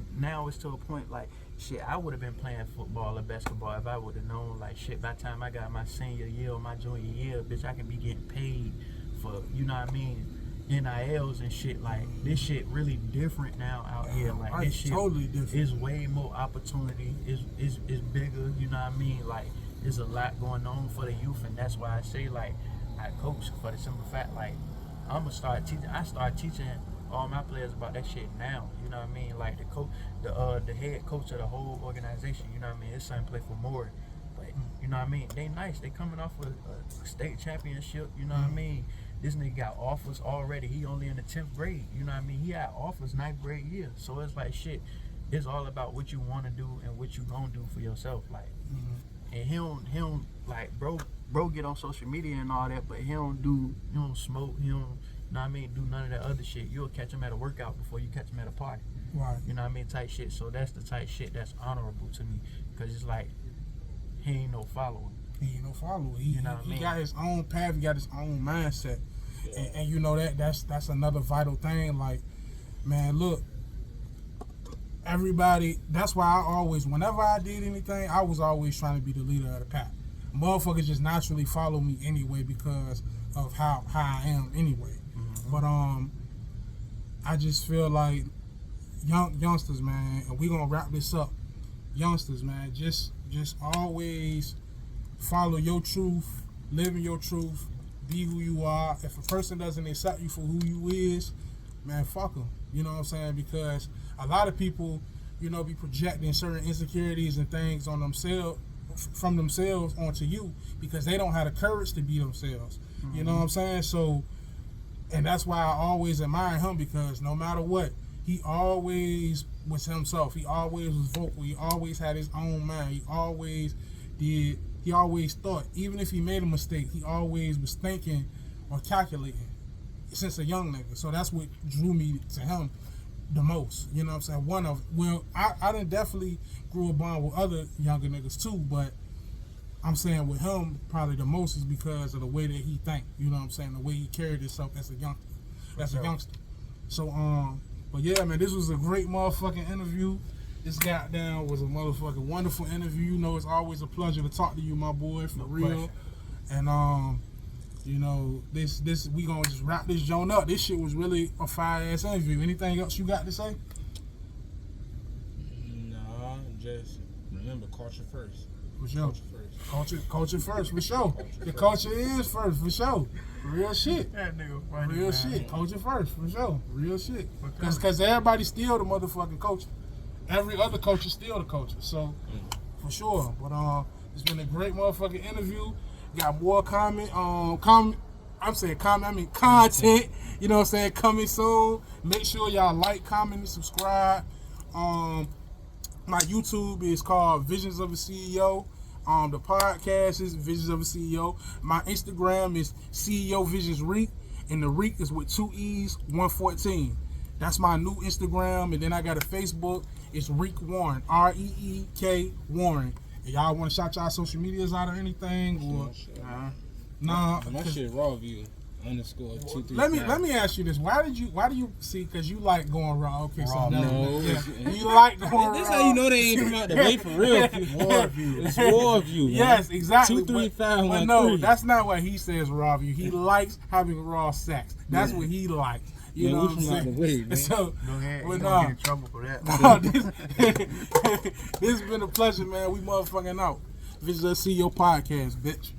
to a point like, shit, I would have been playing football or basketball if I would have known, like, shit, by the time I got my senior year or my junior year, bitch, I can be getting paid for, you know what I mean, NILs and shit. Like, this shit really different now out here. Like, this shit totally different. Is way more opportunity. Is bigger, you know what I mean? Like, there's a lot going on for the youth, and that's why I say, like, I coach for the simple fact, like, I'm gonna start teaching. I start teaching all my players about that shit now, you know what I mean? Like the head coach of the whole organization, you know what I mean? His son play for more, but you know what I mean? They nice. They coming off a state championship, you know what I mean? This nigga got offers already. He only in the 10th grade, you know what I mean? He had offers 9th grade year, so it's like shit. It's all about what you want to do and what you gonna do for yourself, like. And he don't like bro get on social media and all that, but he don't smoke, he don't. You know what I mean? Do none of that other shit. You'll catch him at a workout before you catch him at a party. Right. You know what I mean? Type shit. So that's the type shit that's honorable to me. Because it's like, he ain't no follower. He ain't no follower. You know what I mean? He got his own path. He got his own mindset. And you know that's another vital thing. Like, man, look, everybody, that's why whenever I did anything, I was always trying to be the leader of the pack. Motherfuckers just naturally follow me anyway because of how I am anyway. But I just feel like youngsters, man, and we gonna wrap this up. Youngsters, man, just always follow your truth, live in your truth, be who you are. If a person doesn't accept you for who you is, man, fuck them. You know what I'm saying? Because a lot of people, you know, be projecting certain insecurities and things on themselves, from themselves onto you because they don't have the courage to be themselves. You know what I'm saying? So. And that's why I always admire him because no matter what, he always was himself. He always was vocal. He always had his own mind. He always thought. Even if he made a mistake, he always was thinking or calculating since a young nigga. So that's what drew me to him the most. You know what I'm saying? I done definitely grew a bond with other younger niggas too, but I'm saying with him, probably the most is because of the way that he think. You know what I'm saying? The way he carried himself as a youngster. So, but yeah, man, this was a great motherfucking interview. This goddamn was a motherfucking wonderful interview. You know, it's always a pleasure to talk to you, my boy, for real. And You know, this we gonna just wrap this joint up. This shit was really a fire ass interview. Anything else you got to say? Nah, just remember culture first. For sure. Culture first. Culture first, for sure. The culture is first, for sure. Real shit. That nigga funny, Real man. shit. Culture first, for sure. Real shit. Because everybody steal the motherfucking culture. Every other culture steal the culture. So, for sure. But it's been a great motherfucking interview. Got more content. You know what I'm saying? Coming soon. Make sure y'all like, comment, and subscribe. My YouTube is called Visions of a CEO. The podcast is Visions of a CEO. My Instagram is CEO Visions Reek, and the Reek is with 2 E's, 114. That's my new Instagram, and then I got a Facebook. It's Reek Warren, REEK Warren. And y'all want to shout y'all social medias out or anything? Or nah, My shit raw view _235. let me ask you this: Why do you see? Because you like going raw. Okay, Raw, so no. you like going raw. This how you know they ain't come out the way for real. War view. It's war view. Man. Yes, exactly. 235. But no, that's not what he says. Raw view. He likes having raw sex. That's what he likes. You know what I'm saying? The way, man. So, Go ahead. but You gonna get in trouble for that. this has been a pleasure, man. We motherfucking out. Visit us, see your podcast, bitch.